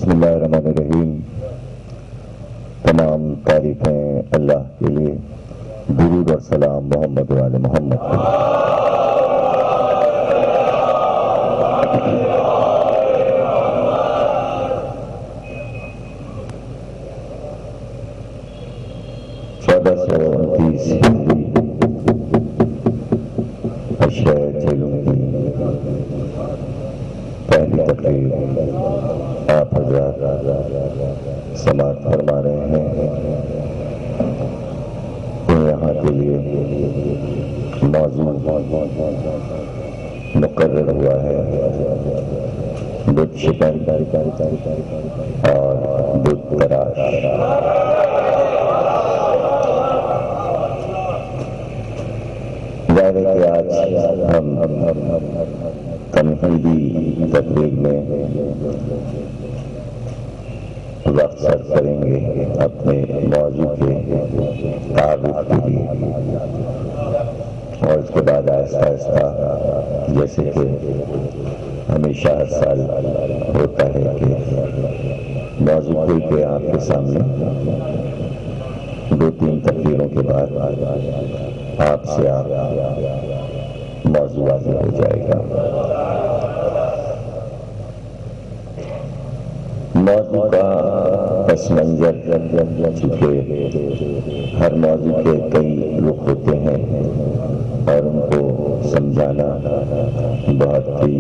بسم اللہ الرحمن الرحیم۔ تمام تعریفیں اللہ کے لیے، درود اور سلام محمد و آل محمد کے لیے۔ پہلی تقریر آپ حضرات سماعت فرما رہے ہیں کہ یہاں کے لیے موضوع مقرر ہوا ہے بت شکن اور بت تراش۔ ظاہر ہے کہ آج ہم تنقیدی تقریر میں وقت صرف کریں گے اپنے موضوع کے تعارف کے لیے، اور اس کے بعد آہستہ آہستہ جیسے کہ ہمیشہ ہر سال ہوتا ہے کہ موضوع کھل کے آپ کے سامنے 2-3 تقریروں کے بعد آپ سے موضوع واضح ہو جائے گا۔ موضوع کا پس منظر، چونکہ ہر موضوع کے کئی رخ ہوتے ہیں اور ان کو سمجھانا بہت ہی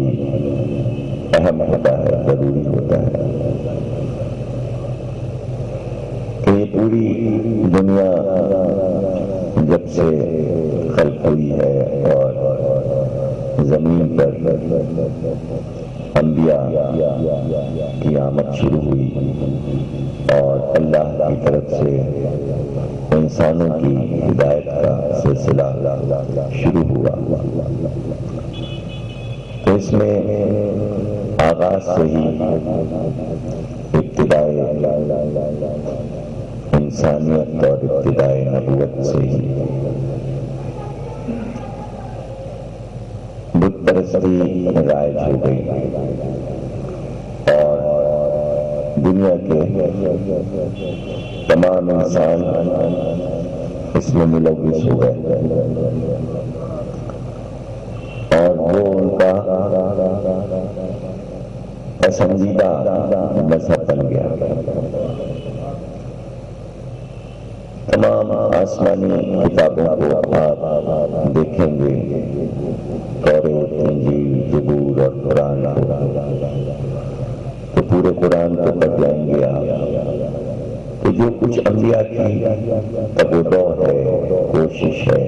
اہم ہوتا ہے، ضروری ہوتا ہے کہ یہ پوری دنیا جب سے خلق ہوئی ہے اور زمین پر انبیاء کی آمد شروع ہوئی اور اللہ کی طرف سے انسانوں کی ہدایت کا سلسلہ شروع ہوا، تو اس میں آغاز سے ہی ابتدائے انسانیت اور ابتدائے نبوت سے ہی بت پرستی رائج ہو گئی اور دنیا کے تمام انسان اس میں ملوث ہو گئے اور وہ ان کا پسندیدہ مذہب بن گیا۔ تمام آسمانی کتابوں کو آپ دیکھیں گے، تورات، انجیل، زبور اور قرآن تو پورے قرآن کو پڑھ جائیں گے آپ، تو جو کچھ انبیاء کی تبدو ہے، کوشش ہے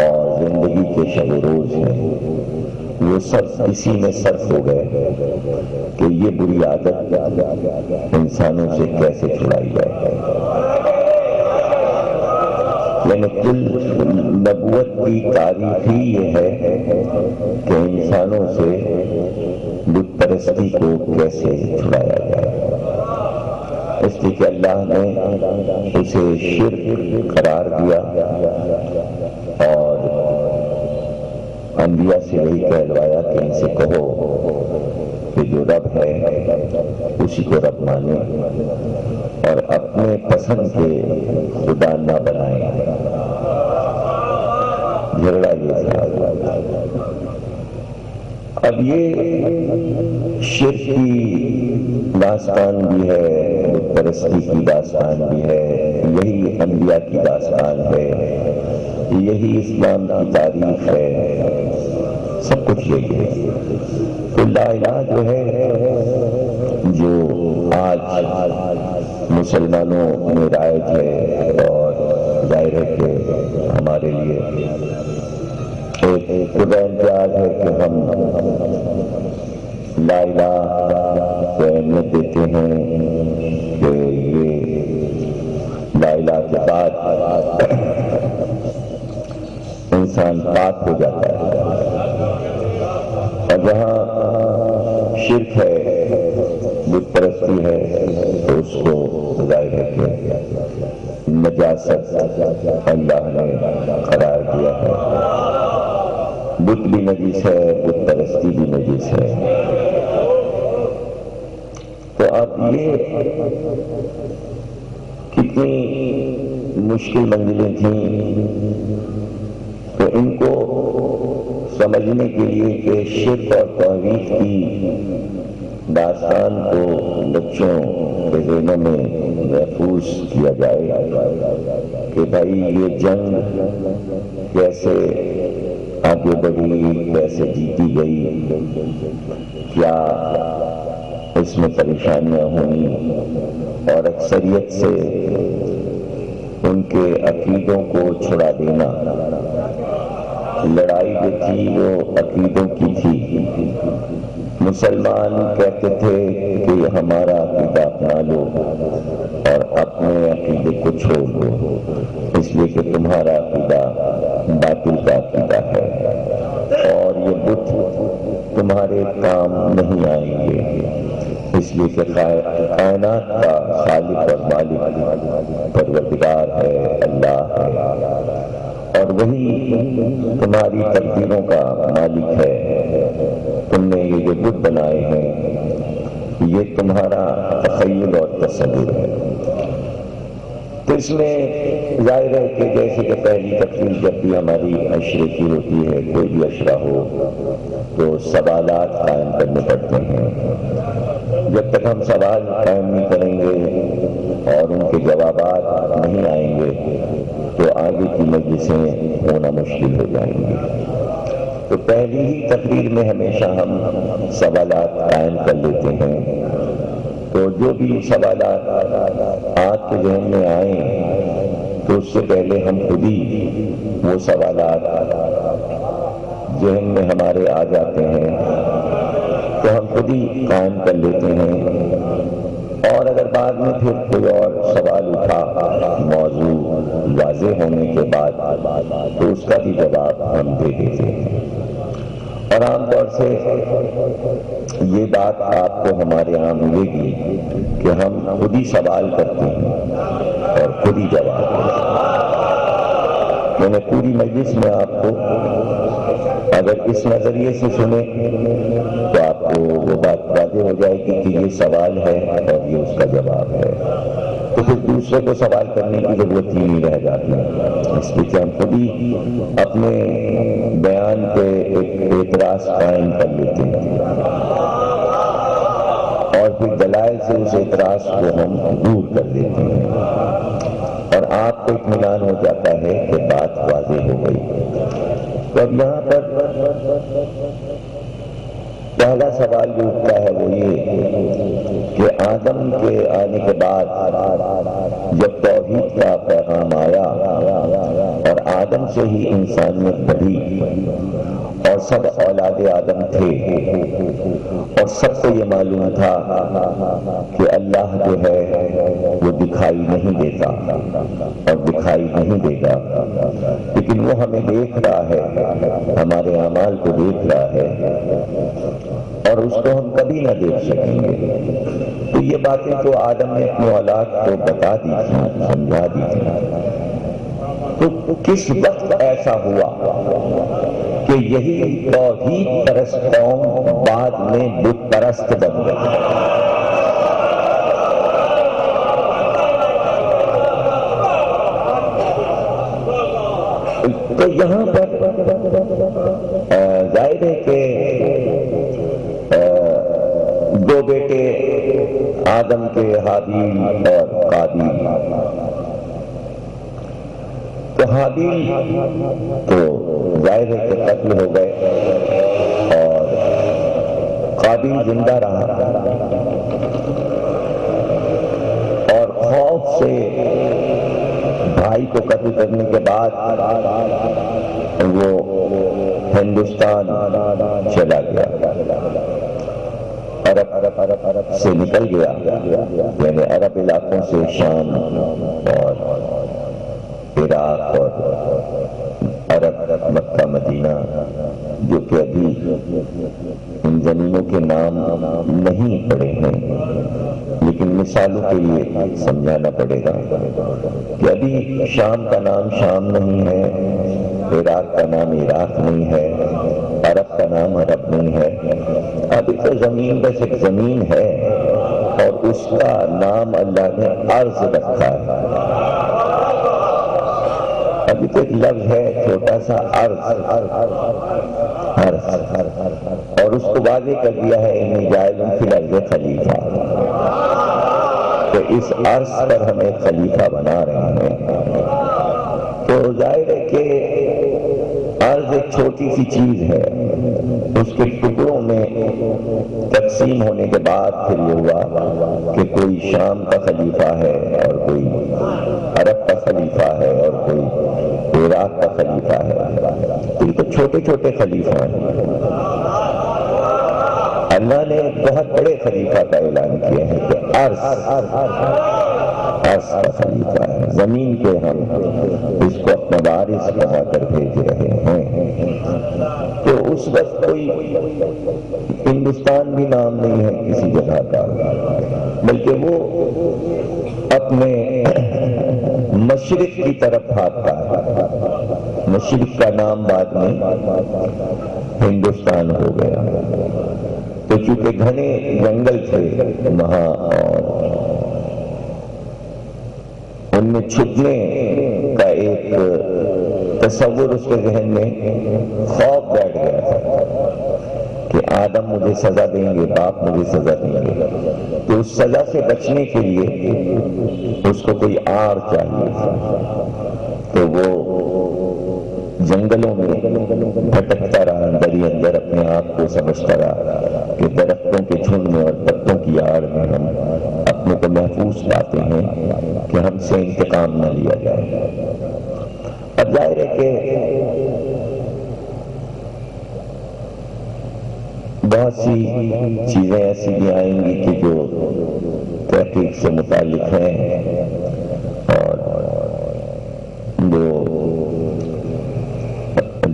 اور زندگی کے شب و روز ہے، وہ سب اسی میں صرف ہو گئے کہ یہ بری عادت انسانوں سے کیسے چھڑائی جائے۔ یعنی کل نبوت کی تعریف ہی یہ ہے کہ انسانوں سے بت پرستی کو کیسے چھڑایا جائے، اس لیے کہ اللہ نے اسے شرک قرار دیا اور انبیاء سے یہی کہلوایا کہ ان سے کہو کہ جو رب ہے اسی کو رب مانے اور اپنے پسند کے خدا نہ بنائیں۔ جھگڑا یہ تھا۔ اب یہ شرک کی داستان بھی ہے، بت پرستی کی داستان بھی ہے، یہی انبیاء کی داستان ہے، یہی اسلام کی تاریخ ہے، سب کچھ یہی ہے۔ تو لا الہ جو ہے، جو آج مسلمانوں میں رائج ہے اور ظاہر ہے کہ ہمارے لیے ایک خدا امتیاز ہے کہ ہم لا الہ کو اہمیت دیتے ہیں کہ یہ لا الہ کے بعد انسان پاک ہو جاتا ہے، اور جہاں شرک ہے، بت پرستی ہے، تو اس کو ظاہر ہے کہ نجاست اللہ نے قرار دیا ہے۔ بت بھی نجس ہے، بت پرستی بھی نجس ہے۔ تو یہ کتنی مشکل منزلیں تھیں، تو ان کو سمجھنے کے لیے کہ شرک اور توحید کی داستان کو بچوں کے ذہنوں میں محفوظ کیا جائے کہ بھائی یہ جنگ کیسے آگے بڑھی، کیسے جیتی گئی، کیا اس میں پریشانیاں ہوئیں، اور اکثریت سے ان کے عقیدوں کو چھڑا دینا۔ لڑائی جو تھی وہ عقیدوں کی تھی۔ مسلمان کہتے تھے کہ ہمارا عقیدہ اپنا لو اور اپنے عقیدے کو چھوڑ دو، اس لیے کہ تمہارا عقیدہ باطل کا عقیدہ ہے اور یہ بت تمہارے کام نہیں آئیں گے، اس لیے کہ کائنات کا خالق اور مالک پروردگار ہے، اللہ ہے، اور وہی تمہاری تقدیروں کا مالک ہے۔ تم نے یہ جو بت بنائے ہیں یہ تمہارا تخیل اور تصور ہے۔ تو اس میں ظاہر ہے کہ جیسے کہ پہلی تقریر جب بھی ہماری عشرے کی ہوتی ہے، کوئی بھی عشرہ ہو، تو سوالات قائم کرنے پڑتے ہیں۔ جب تک ہم سوال قائم نہیں کریں گے اور ان کے جوابات نہیں آئیں گے تو آگے کی مجلسیں ہونا مشکل ہو جائیں گی۔ تو پہلی ہی تقریر میں ہمیشہ ہم سوالات قائم کر لیتے ہیں، تو جو بھی سوالات آپ کے ذہن میں آئیں تو اس سے پہلے ہم خود ہی وہ سوالات ذہن میں ہمارے آ جاتے ہیں تو ہم خود ہی قائم کر لیتے ہیں، اور اگر بعد میں پھر کوئی اور سوال اٹھا موضوع واضح ہونے کے بعد تو اس کا بھی جواب ہم دے دیتے ہیں۔ اور عام طور سے یہ بات آپ کو ہمارے یہاں ملے گی کہ ہم خود ہی سوال کرتے ہیں اور خود ہی جواب دیتے ہیں۔ میں نے پوری مجلس میں آپ کو اگر اس نظریے سے سنے تو آپ کو وہ بات واضح ہو جائے گی کہ یہ سوال ہے اور یہ اس کا جواب ہے، تو پھر دوسرے کو سوال کرنے کی ضرورت ہی نہیں رہ جاتی، اس لیے کہ ہم خود ہی اپنے بیان پہ ایک اعتراض قائم کر لیتے ہیں اور پھر دلائل سے اس اعتراض کو ہم دور کر دیتے ہیں، اور آپ کو اطمینان ہو جاتا ہے کہ بات واضح ہو گئی۔ تو اب یہاں پر پہلا سوال جو اٹھتا ہے وہ یہ کہ آدم کے آنے کے بعد جب توحید کا پیغام آیا اور آدم سے ہی انسانیت بڑھی اور سب اولاد آدم تھے اور سب کو یہ معلوم تھا کہ اللہ جو ہے وہ دکھائی نہیں دیتا اور دکھائی نہیں دے گا، لیکن وہ ہمیں دیکھ رہا ہے، ہمارے اعمال کو دیکھ رہا ہے اور اس کو ہم کبھی نہ دیکھ سکیں گے۔ تو یہ باتیں تو آدم نے اپنی اولاد کو بتا دی تھی، سمجھا دی تھی۔ تو کس وقت ایسا ہوا کہ یہی توحید پرست قوم بعد میں بت پرست بن گئی؟ تو یہاں پر ظاہر ہے کہ دو بیٹے آدم کے، حابیل اور قابیل، تو حابیل تو ظاہر ہے کہ قتل ہو گئے اور قابیل زندہ رہا، اور خوف سے بھائی کو قتل کرنے کے بعد وہ ہندوستان چلا گیا، عرب سے نکل گیا، یعنی عرب علاقوں سے شام اور عراق اور عرب، مکہ، مدینہ، جو کہ ابھی ان زمینوں کے نام نہیں پڑے ہیں لیکن مثالوں کے لیے سمجھانا پڑے گا کہ ابھی شام کا نام شام نہیں ہے، عراق کا نام عراق نہیں ہے، عرب کا نام عرب نہیں ہے، ابھی تو زمین بس ایک زمین ہے اور اس کا نام اللہ نے عرض رکھا ہے۔ ابھی تو ایک لفظ ہے چھوٹا سا عرض، اور اس کو واضح کر دیا ہے انی جاعل فی الارض خلیفہ، تو اس عرض پر ہم ایک خلیفہ بنا رہے ہیں۔ تو ظاہر ہے کہ عرض ایک چھوٹی سی چیز ہے، اس کے ٹکڑوں میں تقسیم ہونے کے بعد پھر یہ ہوا کہ کوئی شام کا خلیفہ ہے اور کوئی عرب کا خلیفہ ہے اور کوئی عراق کا خلیفہ ہے، تو یہ تو چھوٹے چھوٹے خلیفہ ہیں۔ اللہ نے بہت بڑے خلیفہ کا اعلان کیا ہے کہ عرض کا خلیفہ ہے، زمین پہ ہم اس کو اپنا وارث بنا کر بھیج رہے ہیں۔ تو اس وقت کوئی ہندوستان بھی نام نہیں ہے کسی جگہ کا، بلکہ وہ اپنے مشرق کی طرف بھاگتا ہے۔ مشرق کا نام بعد میں ہندوستان ہو گیا، تو چونکہ گھنے جنگل تھے وہاں اور ان میں چھپنے کا ایک تصور اس کے ذہن میں خوف بیٹھ گیا تھا کہ آدم مجھے سزا دیں گے، باپ مجھے سزا دیں گے، تو اس سزا سے بچنے کے لیے اس کو کوئی آڑ چاہیے تھا، تو وہ جنگلوں میں بھٹکتا رہا، اندر ہی اندر اپنے آپ کو سمجھتا رہا کہ درختوں کے جھنڈ میں اور پتوں کی آڑ میں ہم اپنے کو محفوظ پاتے ہیں کہ ہم سے انتقام نہ لیا جائے۔ اب ظاہر ہے کہ بہت سی چیزیں ایسی بھی آئیں گی کہ جو تحقیق سے متعلق ہیں اور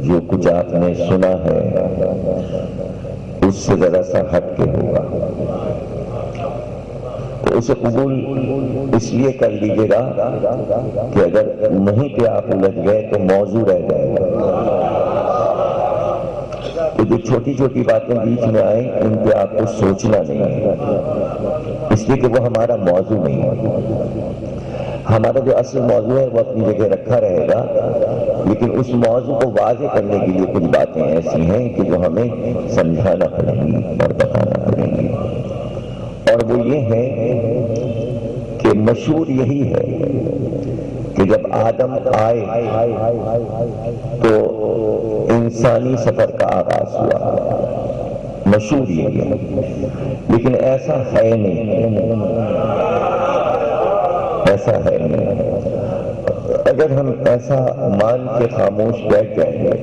جو کچھ آپ نے سنا ہے اس سے ذرا سا ہٹ کے ہوگا، تو اسے قبول اس لیے کر لیجیے گا کہ اگر وہیں پہ آپ الجھ گئے تو موضوع رہ جائے گا۔ تو جو چھوٹی چھوٹی باتیں بیچ میں آئیں ان پہ آپ کو سوچنا نہیں ہے، اس لیے کہ وہ ہمارا موضوع نہیں ہے۔ ہمارا جو اصل موضوع ہے وہ اپنی جگہ رکھا رہے گا، لیکن اس موضوع کو واضح کرنے کے لیے کچھ باتیں ایسی ہیں کہ جو ہمیں سمجھانا پڑیں گی اور بتانا پڑیں گی، اور وہ یہ ہے کہ مشہور یہی ہے کہ جب آدم آئے تو انسانی سفر کا آغاز ہوا، مشہور یہی ہے، لیکن ایسا ہے نہیں، ایسا ہے نہیں۔ اگر ہم ایسا مان کے خاموش بیٹھ جائیں گے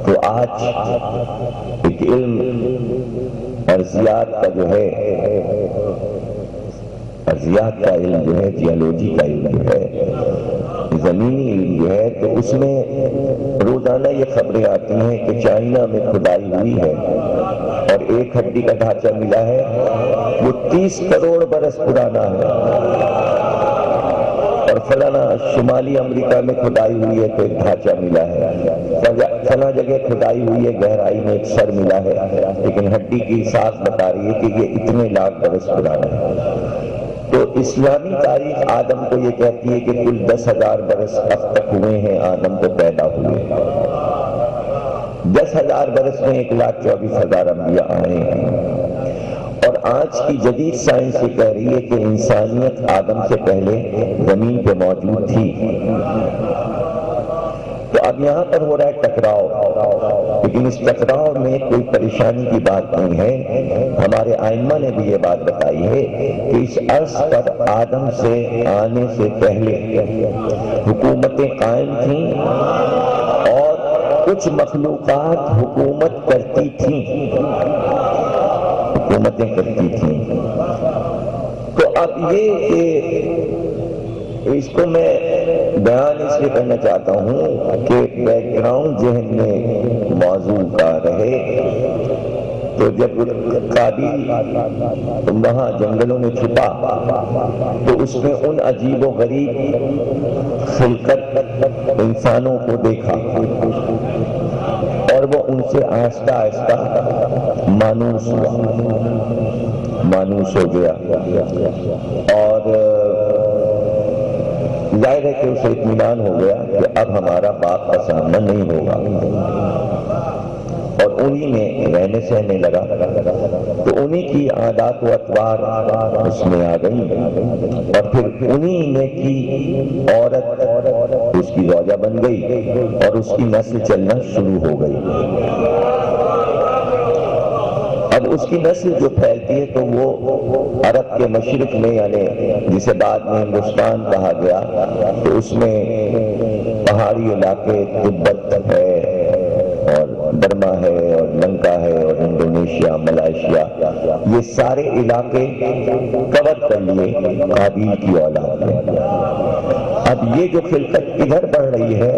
تو آج ایک علم ارضیات کا جو ہے، ارضیات کا علم جو ہے، جیولوجی کا علم جو ہے، زمینی علم جو ہے، تو اس میں روزانہ یہ خبریں آتی ہیں کہ چائنا میں کھدائی ہوئی ہے اور ایک ہڈی کا ڈھانچہ ملا ہے، وہ 30 کروڑ برس پرانا ہے، اور فلانا شمالی امریکہ میں کھدائی ہوئی ہے تو ایک ڈھانچہ ملا ہے، فلاں جگہ کھدائی ہوئی ہے گہرائی میں ایک سر ملا ہے، لیکن ہڈی کی ساخت بتا رہی ہے کہ یہ اتنے لاکھ برس پرانا ہے۔ تو اسلامی تاریخ آدم کو یہ کہتی ہے کہ کل 10,000 برس اب تک ہوئے ہیں آدم کو پیدا ہوئے، 10,000 برس میں 1,24,000 انبیاء آئے ہیں، اور آج کی جدید سائنس یہ کہہ رہی ہے کہ انسانیت آدم سے پہلے زمین پہ موجود تھی۔ تو اب یہاں پر ہو رہا ہے ٹکراؤ، لیکن اس ٹکراؤ میں کوئی پریشانی کی بات نہیں ہے۔ ہمارے ائمہ نے بھی یہ بات بتائی ہے کہ اس عرض پر آدم سے آنے سے پہلے حکومتیں قائم تھیں اور کچھ مخلوقات حکومت کرتی تھیں، حکومتیں کرتی تھیں۔ تو اب یہ کہ اس کو میں بیان اس لیے کرنا چاہتا ہوں کہ بیک گراؤنڈ ذہن میں موضوع کا رہے۔ تو جب قابیل وہاں جنگلوں میں چھپا تو اس میں ان عجیب و غریب خلقت انسانوں کو دیکھا اور وہ ان سے آہستہ آہستہ مانوس ہوا، مانوس ہو گیا، اور ظاہر ہے کہ اسے اطمینان ہو گیا کہ اب ہمارا باپ کا سامنا نہیں ہوگا، اور انہی میں رہنے سہنے لگا، تو انہی کی عادات و اطوار اس میں آ گئی، اور پھر انہی میں کی عورت اس کی زوجہ بن گئی، اور اس کی نسل چلنا شروع ہو گئی۔ اب اس کی نسل جو پھیلتی ہے تو وہ عرب کے مشرق میں، یعنی جسے بعد میں ہندوستان کہا گیا، تو اس میں پہاڑی علاقے تبت ہے اور برما ہے اور لنکا ہے اور انڈونیشیا، ملائیشیا، یہ سارے علاقے کور کر لیے قابیل کی اولاد نے۔ اب یہ جو خلقت ادھر بڑھ رہی ہے،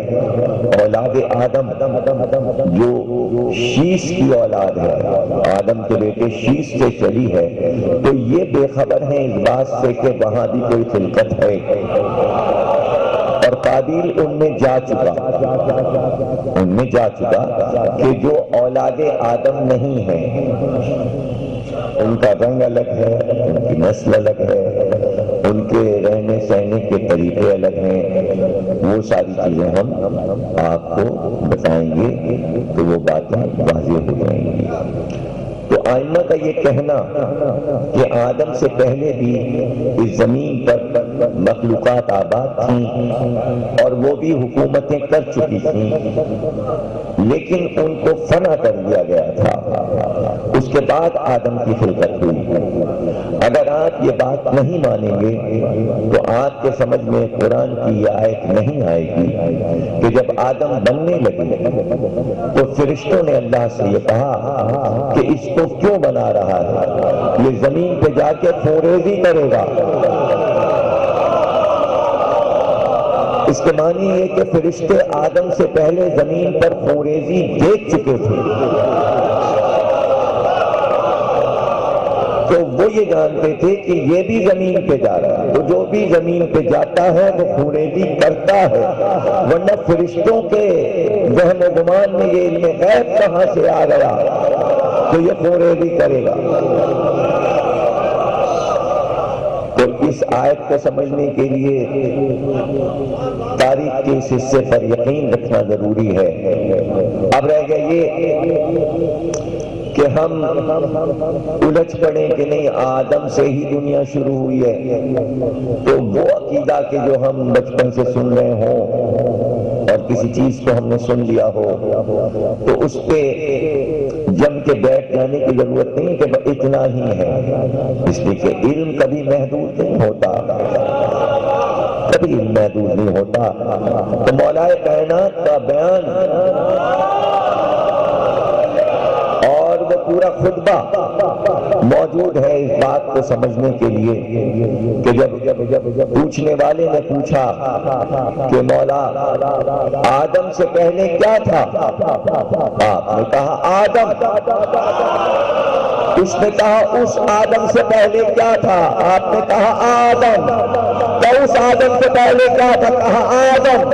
اولاد آدم جو شیش کی اولاد ہے، آدم کے بیٹے شیش سے چلی ہے، تو یہ بے خبر ہیں اس بات سے کہ وہاں بھی کوئی خلقت ہے، اور قابیل ان میں جا چکا کہ جو اولاد آدم نہیں ہے، ان کا رنگ الگ ہے، ان کی نسل الگ ہے، ان کے رہنے سہنے کے طریقے الگ ہیں، وہ ساری چیزیں ہم آپ کو بتائیں گے تو وہ باتیں واضح ہو جائیں گی۔ تو آئمہ کا یہ کہنا کہ آدم سے پہلے بھی اس زمین پر مخلوقات آباد تھیں اور وہ بھی حکومتیں کر چکی تھیں، لیکن ان کو فنا کر دیا گیا تھا، اس کے بعد آدم کی خلقت ہوئی۔ اگر آپ یہ بات نہیں مانیں گے تو آپ کے سمجھ میں قرآن کی یہ آیت نہیں آئے گی کہ جب آدم بننے لگے تو فرشتوں نے اللہ سے یہ کہا کہ اس کو کیوں بنا رہا ہے، یہ زمین پہ جا کے خوریزی کرے گا۔ اس کے معنی یہ کہ فرشتے آدم سے پہلے زمین پر خوریزی دیکھ چکے تھے، تو وہ یہ جانتے تھے کہ یہ بھی زمین پہ جا رہا ہے، تو جو بھی زمین پہ جاتا ہے وہ خوریزی کرتا ہے، ورنہ فرشتوں کے وہم و گمان میں یہ علم غیب کہاں سے آ گیا تو یہ خوریزی کرے گا۔ تو اس آیت کو سمجھنے کے لیے تاریخ کے اس حصے پر یقین رکھنا ضروری ہے۔ اب رہ گیا یہ کہ ہم الجھ پڑیں کہ نہیں آدم سے ہی دنیا شروع ہوئی ہے، تو وہ عقیدہ کہ جو ہم بچپن سے سن رہے ہوں اور کسی چیز کو ہم نے سن لیا ہو تو اس پہ جم کے بیٹھ جانے کی ضرورت نہیں کہ اتنا ہی ہے، اس لیے کہ علم کبھی محدود نہیں ہوتا، کبھی علم محدود نہیں ہوتا۔ تو مولا کائنات کا بیان اور وہ پورا خطبہ موجود ہے اس بات کو سمجھنے کے لیے کہ جب پوچھنے والے نے پوچھا کہ مولا آدم سے پہلے کیا تھا، آپ نے کہا آدم، اس نے کہا اس آدم سے پہلے کیا تھا، آپ نے کہا آدم، تو اس آدم سے پہلے کیا تھا، کہا آدم،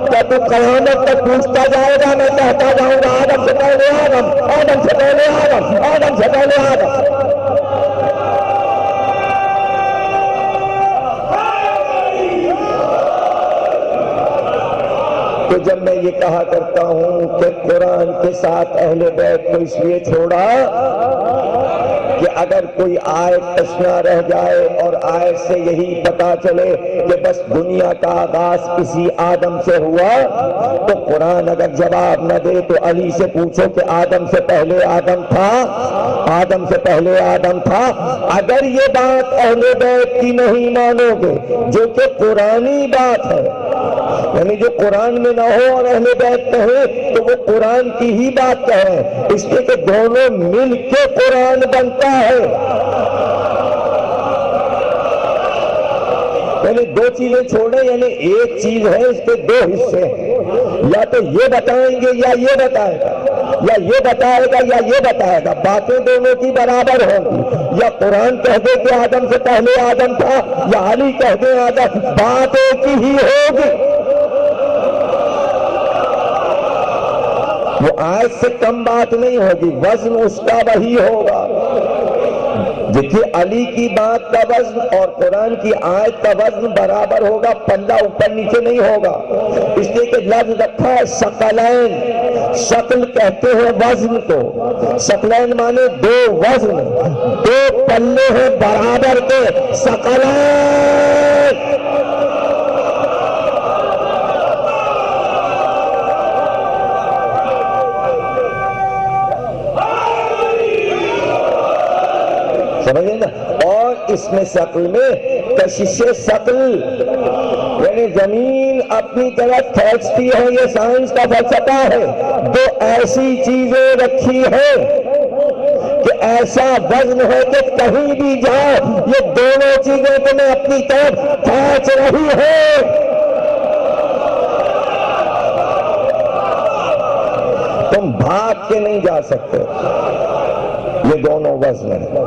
کیا تو قیامت تک پوچھتا جائے گا، میں کہتا جاؤں گا آدم سے پہلے آدم، آدم سے پہلے آدم، آدم سے پہلے آدم۔ تو جب میں یہ کہا کرتا ہوں کہ قرآن کے ساتھ اہل بیت کو اس لیے چھوڑا کہ اگر کوئی آیت تشنا رہ جائے اور آیت سے یہی پتا چلے کہ بس دنیا کا آغاز کسی آدم سے ہوا، تو قرآن اگر جواب نہ دے تو علی سے پوچھو کہ آدم سے پہلے آدم تھا، آدم سے پہلے آدم تھا۔ اگر یہ بات اہل بیت کی نہیں مانو گے جو کہ قرآنی بات ہے، یعنی جو قرآن میں نہ ہو اور اہل بیت کہے تو وہ قرآن کی ہی بات کہیں، اس لیے کہ دونوں مل کے قرآن بنتا ہے۔ یعنی دو چیزیں چھوڑیں، یعنی ایک چیز ہے اس کے دو حصے ہیں، یا تو یہ بتائیں گے یا یہ بتائے گا، یا یہ بتائے گا یا یہ بتائے گا، باتیں دونوں کی برابر ہوں گی۔ یا قرآن کہہ دے کہ آدم سے پہلے آدم تھا، یا علی کہہ دے آدم، بات ایک ہی ہوگی۔ وہ آیت سے کم بات نہیں ہوگی، وزن اس کا وہی ہوگا۔ دیکھیے علی کی بات کا وزن اور قرآن کی آیت کا وزن برابر ہوگا، پلہ اوپر نیچے نہیں ہوگا، اس لیے کہ لفظ رکھا ہے ثقلین، شکل کہتے ہیں وزن کو، ثقلین مانے دو وزن، دو پلے ہیں برابر کے، ثقلین۔ سمجھے نا؟ اور اس میں ثقل میں کشش ثقل، یعنی زمین اپنی طرف کھینچتی ہے، یہ سائنس کا فلسفہ ہے۔ دو ایسی چیزیں رکھی ہیں کہ ایسا وزن ہے کہ کہیں بھی جاؤ یہ دونوں چیزیں تمہیں اپنی طرف کھینچ رہی ہیں۔ تم بھاگ کے نہیں جا سکتے، یہ دونوں وزن ہیں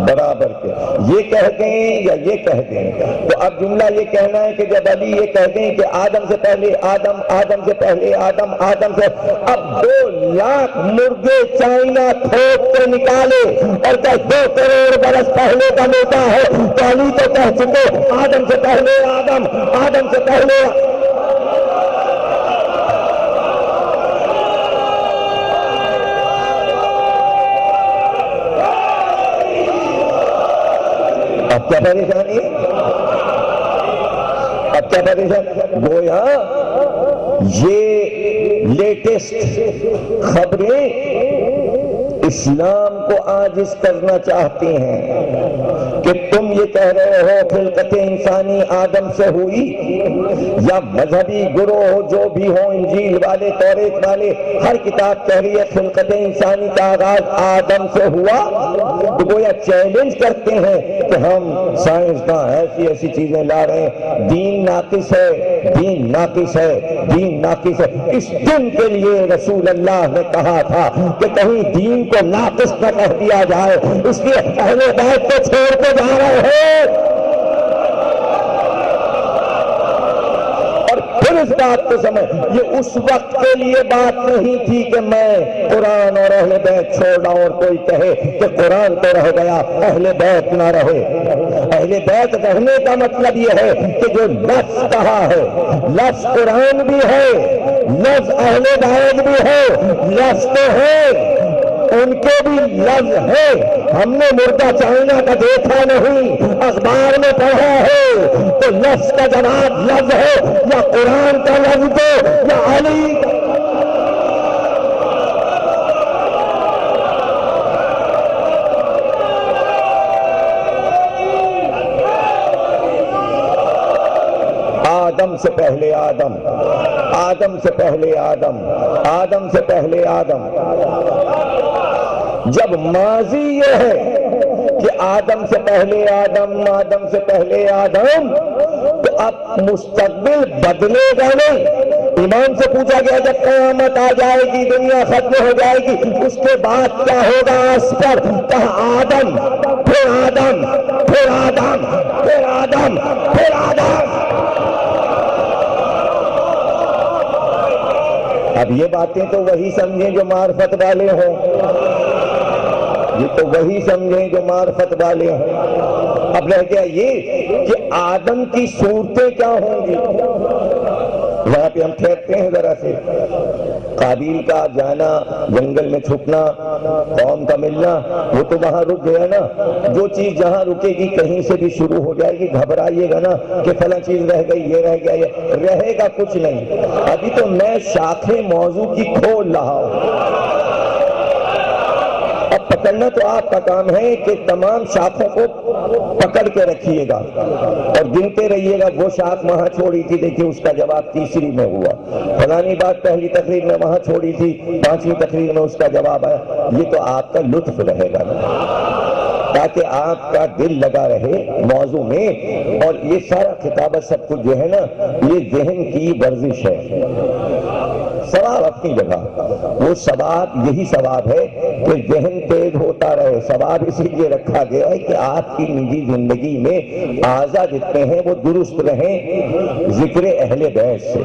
برابر کے، یہ کہہ دیں یا یہ کہہ دیں۔ تو اب جملہ یہ کہنا ہے کہ جب علی یہ کہہ دیں کہ آدم سے پہلے آدم، آدم سے پہلے آدم، آدم سے، اب 2 لاکھ مرغے چائنا کھود کے نکالے اور کہ 2 کروڑ برس پہلے کا موٹا ہے، تو علی تو کہہ چکے آدم سے پہلے آدم، آدم سے پہلے۔ اب کیا پریشانی ہے؟ اب کیا پریشانی؟ گویا یہ لیٹسٹ خبریں اسلام کو عاجز کرنا چاہتی ہیں کہ تم یہ کہہ رہے ہو خلقت انسانی آدم سے ہوئی، یا مذہبی گروہ جو بھی ہوں، انجیل والے، توریت والے، ہر کتاب کہہ رہی ہے خلقت انسانی کا آغاز آدم سے ہوا۔ تو گویا چیلنج کرتے ہیں کہ ہم سائنسداں ایسی ایسی چیزیں لا رہے ہیں، دین ناقص ہے، دین ناقص ہے، دین ناقص ہے۔ اس دن کے لیے رسول اللہ نے کہا تھا کہ کہیں دین کو ناقص نہ کہہ دیا جائے، اس لیے اہل بیت کو چھوڑ کے جا رہے ہیں۔ اور پھر اس بات کو سمجھ، یہ اس وقت کے لیے بات نہیں تھی کہ میں قرآن اور اہل بیت چھوڑ رہا ہوں اور کوئی کہے کہ قرآن تو رہ گیا اہل بیت نہ رہے۔ اہل بیت رہنے کا مطلب یہ ہے کہ جو لفظ کہا ہے، لفظ قرآن بھی ہے، لفظ اہل بیت بھی ہے، لفظ تو ہے، ان کے بھی لفظ ہے۔ ہم نے مردہ چائنا کا دیکھا نہیں، اخبار میں پڑھا ہے، تو لفظ کا جواب لفظ ہے، یا قرآن کا لفظ دو یا علی کا۔ آدم سے پہلے آدم، آدم سے پہلے آدم، آدم سے پہلے آدم۔ جب ماضی یہ ہے کہ آدم سے پہلے آدم، آدم سے پہلے آدم، تو اب مستقبل بدلے گا نہیں۔ ایمان سے پوچھا گیا جب قیامت آ جائے گی، دنیا ختم ہو جائے گی، اس کے بعد کیا ہوگا؟ اس پر کہا آدم، پھر آدم، پھر آدم، پھر آدم، پھر آدم۔ اب یہ باتیں تو وہی سمجھیں جو معرفت والے ہوں، یہ تو وہی سمجھیں جو معرفت والے ہیں۔ اب رہ گیا یہ کہ آدم کی صورتیں کیا ہوں گی۔ وہاں پہ ہم ٹھہرتے ہیں ذرا سے، قابیل کا جانا، جنگل میں چھپنا، قوم کا ملنا، وہ تو وہاں رک گیا نا۔ جو چیز جہاں رکے گی کہیں سے بھی شروع ہو جائے گی، گھبرائیے گا نا کہ فلاں چیز رہ گئی، یہ رہ گیا، یہ رہے گا کچھ نہیں۔ ابھی تو میں شاخیں موضوع کی کھول رہا ہوں، اب پکڑنا تو آپ کا کام ہے کہ تمام شاخوں کو پکڑ کے رکھیے گا اور گنتے رہیے گا۔ وہ شاخ وہاں چھوڑی تھی، دیکھیے اس کا جواب تیسری میں ہوا، فلانی بات پہلی تقریر میں وہاں چھوڑی تھی، 5ویں تقریر میں اس کا جواب آیا۔ یہ تو آپ کا لطف رہے گا نا، تاکہ آپ کا دل لگا رہے موضوع میں۔ اور یہ سارا خطابت سب کچھ جو ہے نا، یہ ذہن کی ورزش ہے۔ ثواب اپنی جگہ، وہ ثواب یہی ثواب ہے کہ ذہن تیز ہوتا رہے۔ ثواب اسی لیے رکھا گیا ہے کہ آپ کی نجی زندگی میں اعضاء جتنے ہیں وہ درست رہیں ذکر اہل بیت سے،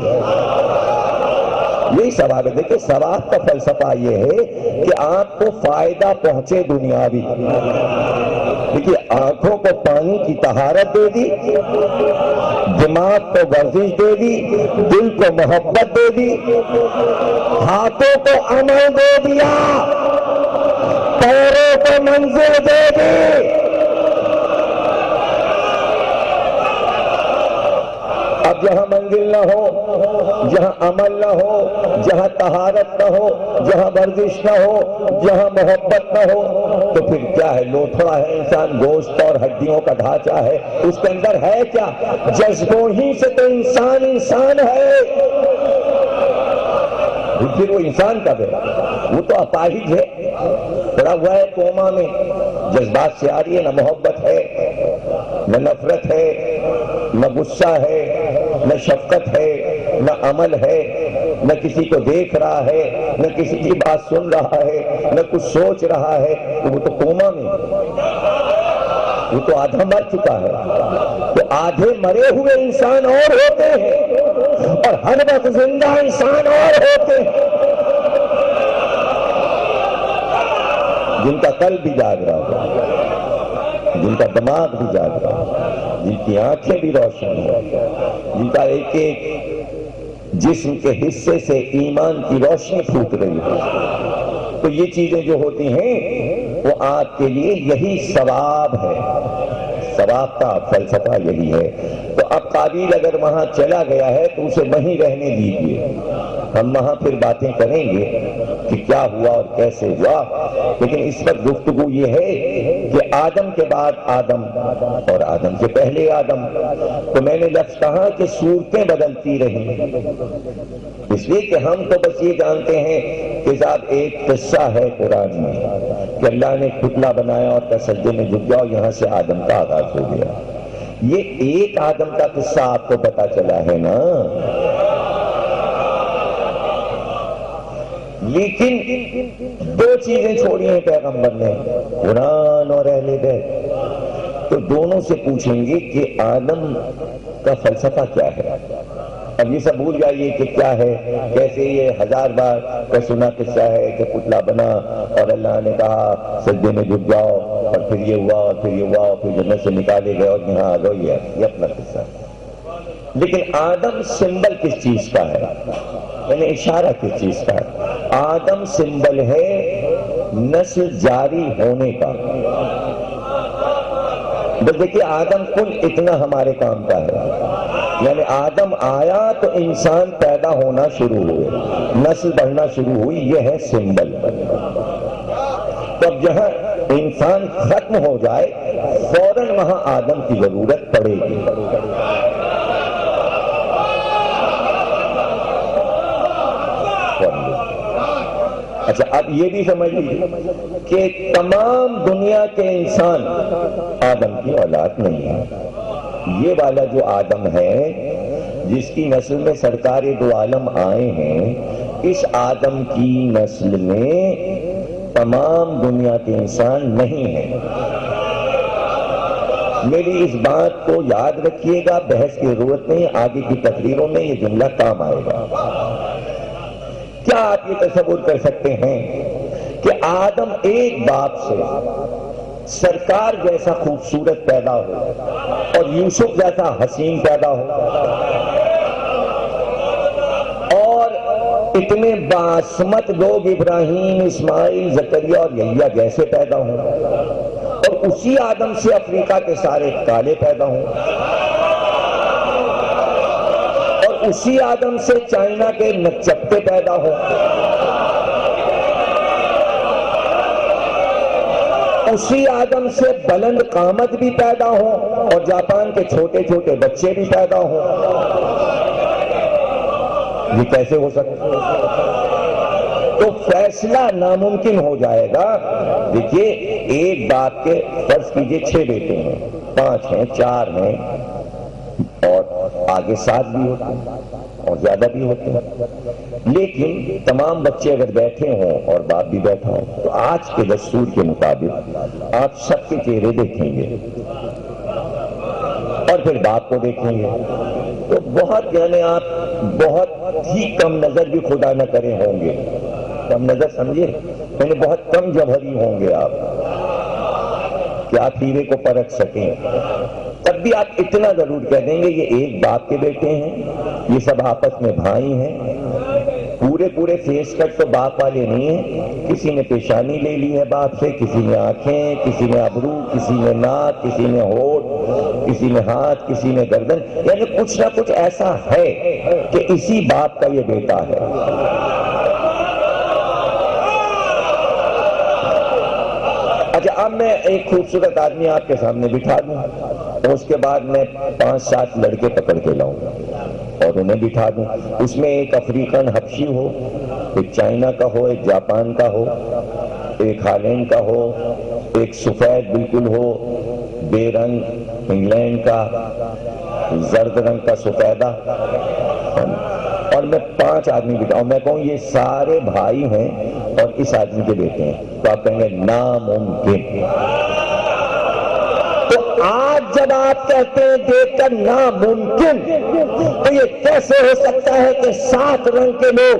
یہی ثواب ہے۔ دیکھیں ثواب کا فلسفہ یہ ہے کہ آپ کو فائدہ پہنچے دنیاوی، دیکھیے آنکھوں کو پانی کی طہارت دے دی، دماغ کو ورزش دے دی، دل کو محبت دے دی، ہاتھوں کو عمل دے دیا، پیروں کو منزل دے دی۔ اب جہاں منزل نہ ہو، جہاں عمل نہ ہو، جہاں طہارت نہ ہو، جہاں ورزش نہ ہو، جہاں محبت نہ ہو، تو پھر کیا ہے؟ لوتھڑا ہے انسان، گوشت اور ہڈیوں کا ڈھانچہ ہے، اس کے اندر ہے کیا؟ جذبوں ہی سے تو انسان انسان ہے۔ پھر وہ انسان کب ہے؟ وہ تو اپاہج ہے، پڑا ہوا ہے کوما میں، جذبات سے آ رہی ہے، نہ محبت ہے، نہ نفرت ہے، نہ غصہ ہے، نہ شفقت ہے، نہ عمل ہے، نہ کسی کو دیکھ رہا ہے، نہ کسی کی بات سن رہا ہے، نہ کچھ سوچ رہا ہے، وہ تو کوما میں، وہ تو آدھا مر چکا ہے۔ تو آدھے مرے ہوئے انسان اور ہوتے ہیں اور ہر وقت زندہ انسان اور ہوتے ہیں، جن کا قلب بھی جاگ رہا ہو، جن کا دماغ بھی جاگ رہا ہو، جن کی آنکھیں بھی روشن ہو، جن کا ایک ایک جسم کے حصے سے ایمان کی روشنی پھوٹ رہی ہو، تو یہ چیزیں جو ہوتی ہیں وہ آپ کے لیے یہی ثواب ہے، ثواب کا فلسفہ یہی ہے۔ تو اب قابیل اگر وہاں چلا گیا ہے تو اسے وہیں رہنے دیجیے، ہم وہاں پھر باتیں کریں گے کہ کیا ہوا اور کیسے ہوا، لیکن اس وقت گفتگو یہ ہے کہ آدم کے بعد آدم اور آدم سے پہلے آدم، تو میں نے لفظ کہا کہ صورتیں بدلتی رہیں، اس لیے کہ ہم تو بس یہ جانتے ہیں کہ صاحب ایک قصہ ہے قرآن میں کہ اللہ نے پتلا بنایا اور کہا سجدے میں جھک جاؤ، یہاں سے آدم کا آغاز ہو گیا۔ یہ ایک آدم کا قصہ آپ کو پتا چلا ہے نا، لیکن دو چیزیں چھوڑی ہیں پیغمبر نے، قرآن اور اہل بیت، تو دونوں سے پوچھیں گے کہ آدم کا فلسفہ کیا ہے۔ اب یہ سب بھول جائیے کہ کیا ہے کیسے، یہ ہزار بار کا سنا قصہ ہے کہ پتلا بنا اور اللہ نے کہا سجدے میں جھک جاؤ، اور پھر یہ ہوا اور پھر یہ ہوا اور پھر جنت سے نکالے گئے اور یہاں آ گئی ہے، یہ اپنا قصہ ہے۔ لیکن آدم سمبل کس چیز کا ہے؟ یعنی اشارہ کس چیز کا ہے؟ آدم سمبل ہے نسل جاری ہونے کا۔ بس دیکھیے آدم کل اتنا ہمارے کام کا ہے، یعنی آدم آیا تو انسان پیدا ہونا شروع ہوئے، نسل بڑھنا شروع ہوئی، یہ ہے سمبل۔ تب جہاں انسان ختم ہو جائے فوراً وہاں آدم کی ضرورت پڑے گی۔ اچھا اب یہ بھی سمجھ لیجیے کہ تمام دنیا کے انسان آدم کی اولاد نہیں ہے۔ یہ والا جو آدم ہے جس کی نسل میں سرکار دو عالم آئے ہیں، اس آدم کی نسل میں تمام دنیا کے انسان نہیں ہیں۔ میری اس بات کو یاد رکھیے گا، بحث کی ضرورت نہیں، آگے کی تقریروں میں یہ جملہ کام آئے گا۔ کیا آپ یہ تصور کر سکتے ہیں کہ آدم ایک باپ سے سرکار جیسا خوبصورت پیدا ہو اور یوسف جیسا حسین پیدا ہو اور اتنے باسمت لوگ ابراہیم، اسماعیل، زکریا اور یحییٰ جیسے پیدا ہوں، اور اسی آدم سے افریقہ کے سارے کالے پیدا ہوں، اور اسی آدم سے چائنا کے نچپتے پیدا ہوں، اسی آدم سے بلند قامت بھی پیدا ہوں اور جاپان کے چھوٹے چھوٹے بچے بھی پیدا ہوں۔ یہ کیسے ہو سکتا؟ تو فیصلہ ناممکن ہو جائے گا۔ دیکھیے ایک باپ کے فرض کیجئے 6 بیٹے ہیں، 5 ہیں، 4 ہیں اور آگے 7 بھی ہوتے ہیں اور زیادہ بھی ہوتے ہیں، لیکن تمام بچے اگر بیٹھے ہوں اور باپ بھی بیٹھا ہو تو آج کے دستور کے مطابق آپ سب کے چہرے دیکھیں گے اور پھر باپ کو دیکھیں گے تو بہت، یعنی آپ بہت ہی کم نظر بھی خدا نہ کرے ہوں گے، کم نظر سمجھے، یعنی بہت کم جوہری ہوں گے آپ، کہ آپ ہیرے کو پرکھ سکیں، تب بھی آپ اتنا ضرور کہہ دیں گے یہ ایک باپ کے بیٹے ہیں، یہ سب آپس میں بھائی ہیں۔ پورے فیس کٹ تو باپ والے نہیں ہیں، کسی نے پیشانی لے لی ہے باپ سے، کسی نے آنکھیں، کسی نے ابرو، کسی نے ناک، کسی نے ہونٹ، کسی نے ہاتھ، کسی نے گردن، یعنی کچھ نہ کچھ ایسا ہے کہ اسی باپ کا یہ بیٹا ہے۔ اچھا، اب میں ایک خوبصورت آدمی آپ کے سامنے بٹھا دوں، اس کے بعد میں 5-7 لڑکے پکڑ کے لاؤں اور انہیں بٹھا دوں، اس میں ایک افریقن حبشی ہو، ایک چائنا کا ہو، ایک جاپان کا ہو، ایک ہالینڈ کا ہو، ایک سفید بالکل ہو، بے رنگ انگلینڈ کا، زرد رنگ کا سفیدہ، اور میں 5 آدمی بٹھاؤں، میں کہوں یہ سارے بھائی ہیں اور اس آدمی کے بیٹے ہیں، تو آپ کہیں گے ناممکن۔ تو آج جب آپ کہتے ہیں دیکھ کر ناممکن، تو یہ کیسے ہو سکتا ہے کہ 7 رنگ کے لوگ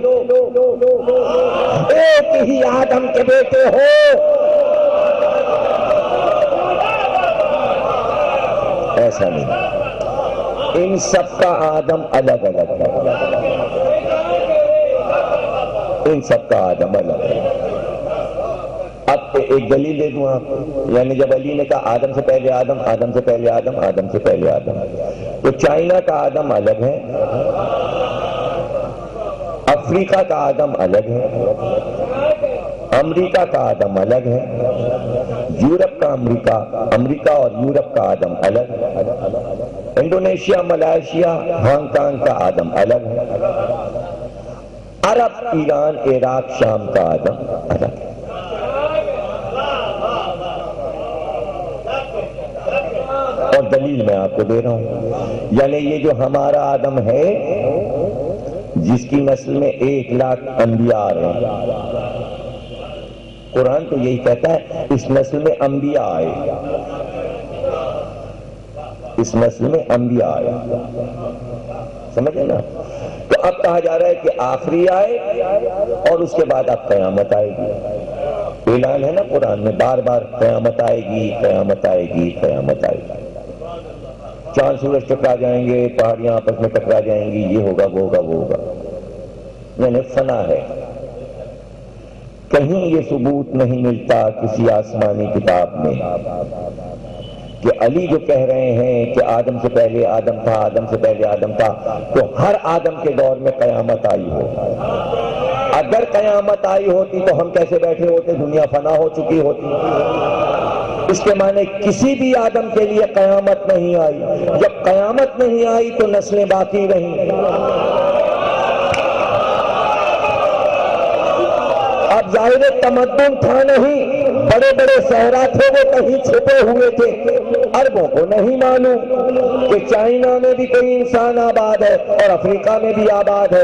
ایک ہی آدم کے بیٹے ہو؟ ایسا نہیں، ان سب کا آدم الگ الگ ہے، ان سب کا آدم الگ ہے۔ اب ایک دلیل دے دوں آپ کو، یعنی جب علی نے کہا آدم سے پہلے آدم، آدم سے پہلے آدم، آدم سے پہلے آدم، تو چائنا کا آدم الگ ہے، افریقہ کا آدم الگ ہے، امریکہ کا آدم الگ ہے، یورپ کا امریکہ اور یورپ کا آدم الگ ہے، انڈونیشیا، ملائیشیا، ہانگ کانگ کا آدم الگ ہے، عرب، ایران، عراق، شام کا آدم الگ ہے۔ اور دلیل میں آپ کو دے رہا ہوں، یعنی یہ جو ہمارا آدم ہے جس کی نسل میں 1,00,000 انبیاء آ رہے ہیں، قرآن تو یہی کہتا ہے اس نسل میں انبیاء آئے، اس نسل میں انبیاء آئے، سمجھے نا؟ تو اب کہا جا رہا ہے کہ آخری آئے اور اس کے بعد اب قیامت آئے گی، اعلان ہے نا قرآن میں بار بار، قیامت آئے گی، قیامت آئے گی، قیامت آئے گی، چاند سورج ٹکرا جائیں گے، پہاڑیاں آپس میں ٹکرا جائیں گی، یہ ہوگا، وہ ہوگا، وہ ہوگا، یعنی فنا ہے۔ کہیں یہ ثبوت نہیں ملتا کسی آسمانی کتاب میں کہ علی جو کہہ رہے ہیں کہ آدم سے پہلے آدم تھا، آدم سے پہلے آدم تھا، تو ہر آدم کے دور میں قیامت آئی ہو۔ اگر قیامت آئی ہوتی تو ہم کیسے بیٹھے ہوتے؟ دنیا فنا ہو چکی ہوتی۔ اس کے معنی کسی بھی آدم کے لیے قیامت نہیں آئی، جب قیامت نہیں آئی تو نسلیں باقی رہیں۔ اب ظاہر تمدن تھا نہیں، بڑے بڑے صحرا تھے وہ کہیں چھپے ہوئے تھے، عربوں کو نہیں معلوم کہ چائنا میں بھی کوئی انسان آباد ہے اور افریقہ میں بھی آباد ہے۔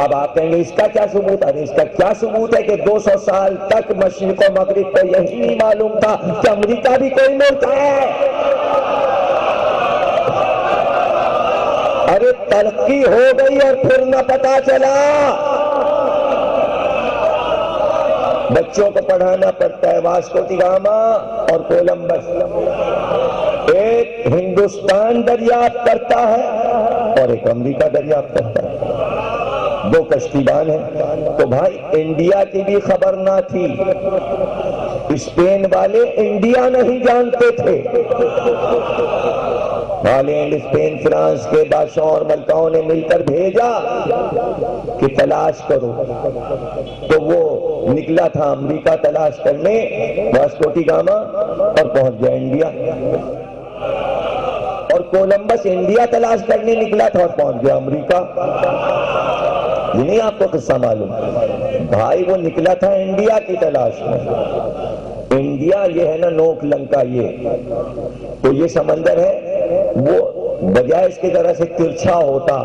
اب آپ کہیں گے اس کا کیا ثبوت ہے؟ اس کا کیا ثبوت ہے کہ 200 سال تک مشرق و مغرب کو یہی نہیں معلوم تھا کہ امریکہ بھی کوئی ملک ہے؟ ارے ترقی ہو گئی اور پھر نہ پتا چلا۔ بچوں کو پڑھانا پڑتا ہے واسکو دی گاما اور کولمبس، ایک ہندوستان دریافت کرتا ہے اور ایک امریکہ دریافت کرتا ہے، 2 کشتیبان ہیں۔ تو بھائی انڈیا کی بھی خبر نہ تھی، اسپین والے انڈیا نہیں جانتے تھے، ہالینڈ، اسپین، فرانس کے بادشاہوں اور ملکاؤں نے مل کر بھیجا کہ تلاش کرو، تو وہ نکلا تھا امریکہ تلاش کرنے، واسکو دی گاما، اور پہنچ گیا انڈیا، اور کولمبس انڈیا تلاش کرنے نکلا تھا اور پہنچ گیا امریکہ۔ یہ نہیں آپ کو قصہ معلوم؟ بھائی وہ نکلا تھا انڈیا کی تلاش میں، انڈیا یہ ہے نا نوک لنکا، یہ تو یہ سمندر ہے، وہ بجائے اس کی طرح سے ترچھا ہوتا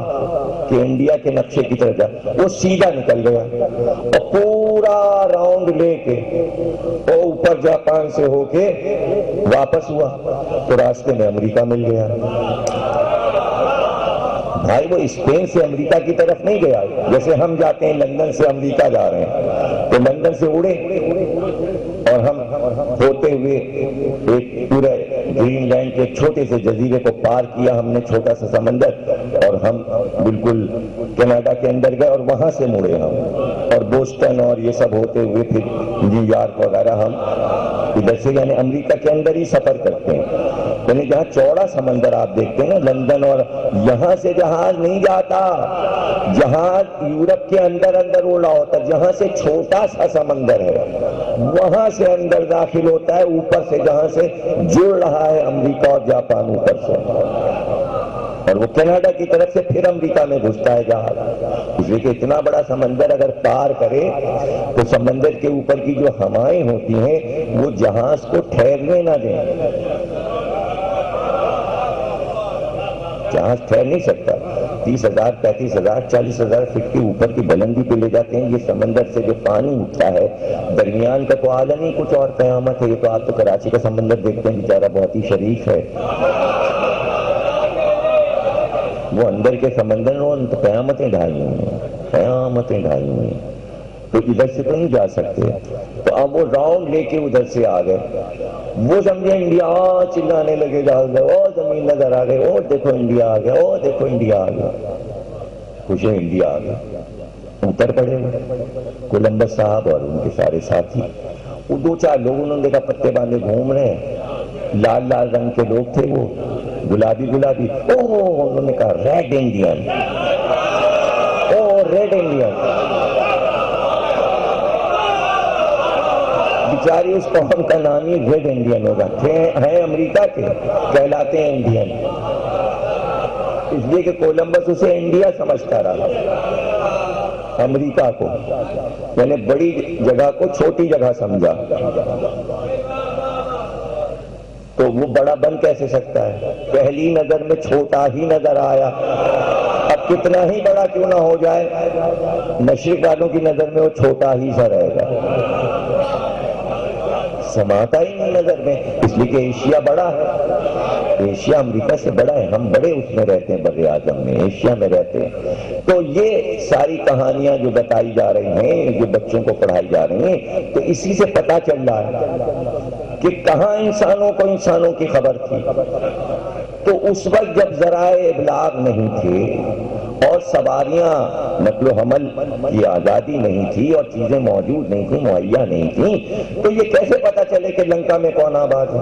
کہ انڈیا کے نقشے کی طرح جا، وہ سیدھا نکل گیا اور پورا راؤنڈ لے کے وہ اوپر جاپان سے ہو کے واپس ہوا تو راستے میں امریکہ مل گیا۔ بھائی وہ اسپین سے امریکہ کی طرف نہیں گیا، جیسے ہم جاتے ہیں لندن سے امریکہ جا رہے ہیں، تو لندن سے اڑے اور ہم ہوتے ہوئے ایک پورے گرین لینڈ کے چھوٹے سے جزیرے کو پار کیا ہم نے، چھوٹا سا سمندر، اور ہم بالکل کینیڈا کے اندر گئے اور وہاں سے مڑے ہم، اور بوسٹن اور یہ سب ہوتے ہوئے پھر نیو یارک وغیرہ ہم ادھر سے یعنی امریکہ کے اندر ہی سفر کرتے ہیں۔ یعنی جہاں چوڑا سمندر آپ دیکھتے ہیں نا لندن، اور یہاں سے جہاز نہیں جاتا، جہاز یورپ کے اندر اندر اڑا ہوتا، جہاں سے چھوٹا سا سمندر ہے وہاں سے اندر داخل ہوتا ہے، اوپر سے جہاں سے جڑ رہا ہے امریکہ اور جاپان اوپر سے، اور وہ کینیڈا کی طرف سے پھر امریکہ میں گھستا ہے جہاز۔ اس لیے کہ اتنا بڑا سمندر اگر پار کرے تو سمندر کے اوپر کی جو ہوائیں ہوتی ہیں وہ جہاز کو ٹھہرنے نہ دیں، جہاز ٹھہر نہیں سکتا۔ 30,000 35,000 40,000 فٹ کے اوپر کی بلندی پہ لے جاتے ہیں، یہ سمندر سے جو پانی اٹھتا ہے درمیان کا تو عالم ہی کچھ اور قیامت ہے۔ یہ تو آپ تو کراچی کا سمندر دیکھتے ہیں، بیچارہ بہت ہی شریف ہے، وہ اندر کے سمندر میں ان قیامتیں ڈھائی ہوئی ہیں، قیامتیں ڈھائی ہوئی ہیں، تو ادھر سے تو نہیں جا سکتے۔ تو اب وہ راؤنڈ لے کے ادھر سے آ گئے، وہ سمجھے انڈیا، چلانے لگے جہاز میں، او زمین نظر آ گئے، او دیکھو انڈیا آ گیا، او دیکھو انڈیا آ گیا، خوش ہے انڈیا آ گیا۔ اتر پڑے کولمبس صاحب اور ان کے سارے ساتھی، وہ 2-4 لوگ انہوں نے دیکھا پتے باندھے گھوم رہے ہیں، لال لال رنگ کے لوگ تھے وہ، گلابی گلابی، انہوں نے کہا ریڈ انڈین، ریڈ انڈین۔ بیچاری اس قوم کا نام ہی ریڈ انڈین ہوگا، ہیں امریکہ کے، کہلاتے ہیں انڈین، اس لیے کہ کولمبس اسے انڈیا سمجھتا رہا، امریکہ کو، یعنی بڑی جگہ کو چھوٹی جگہ سمجھا، تو وہ بڑا بن کیسے سکتا ہے؟ پہلی نظر میں چھوٹا ہی نظر آیا، اب کتنا ہی بڑا کیوں نہ ہو جائے مشرق والوں کی نظر میں وہ چھوٹا ہی سا رہے گا، سماتا ہی نہیں نظر میں، اس لیے کہ ایشیا بڑا ہے، ایشیا امریکہ سے بڑا ہے، ہم بڑے اس میں رہتے ہیں، بر اعظم میں، ایشیا میں رہتے ہیں۔ تو یہ ساری کہانیاں جو بتائی جا رہی ہیں، جو بچوں کو پڑھائی جا رہی ہیں، تو اسی سے پتہ چل رہا ہے کہ کہاں انسانوں کو انسانوں کی خبر تھی۔ تو اس وقت جب ذرائع ابلاغ نہیں تھے اور سواریاں نقل و حمل کی آزادی نہیں تھی اور چیزیں موجود نہیں تھیں، مہیا نہیں تھیں، تو یہ کیسے پتہ چلے کہ لنکا میں کون آباد ہے؟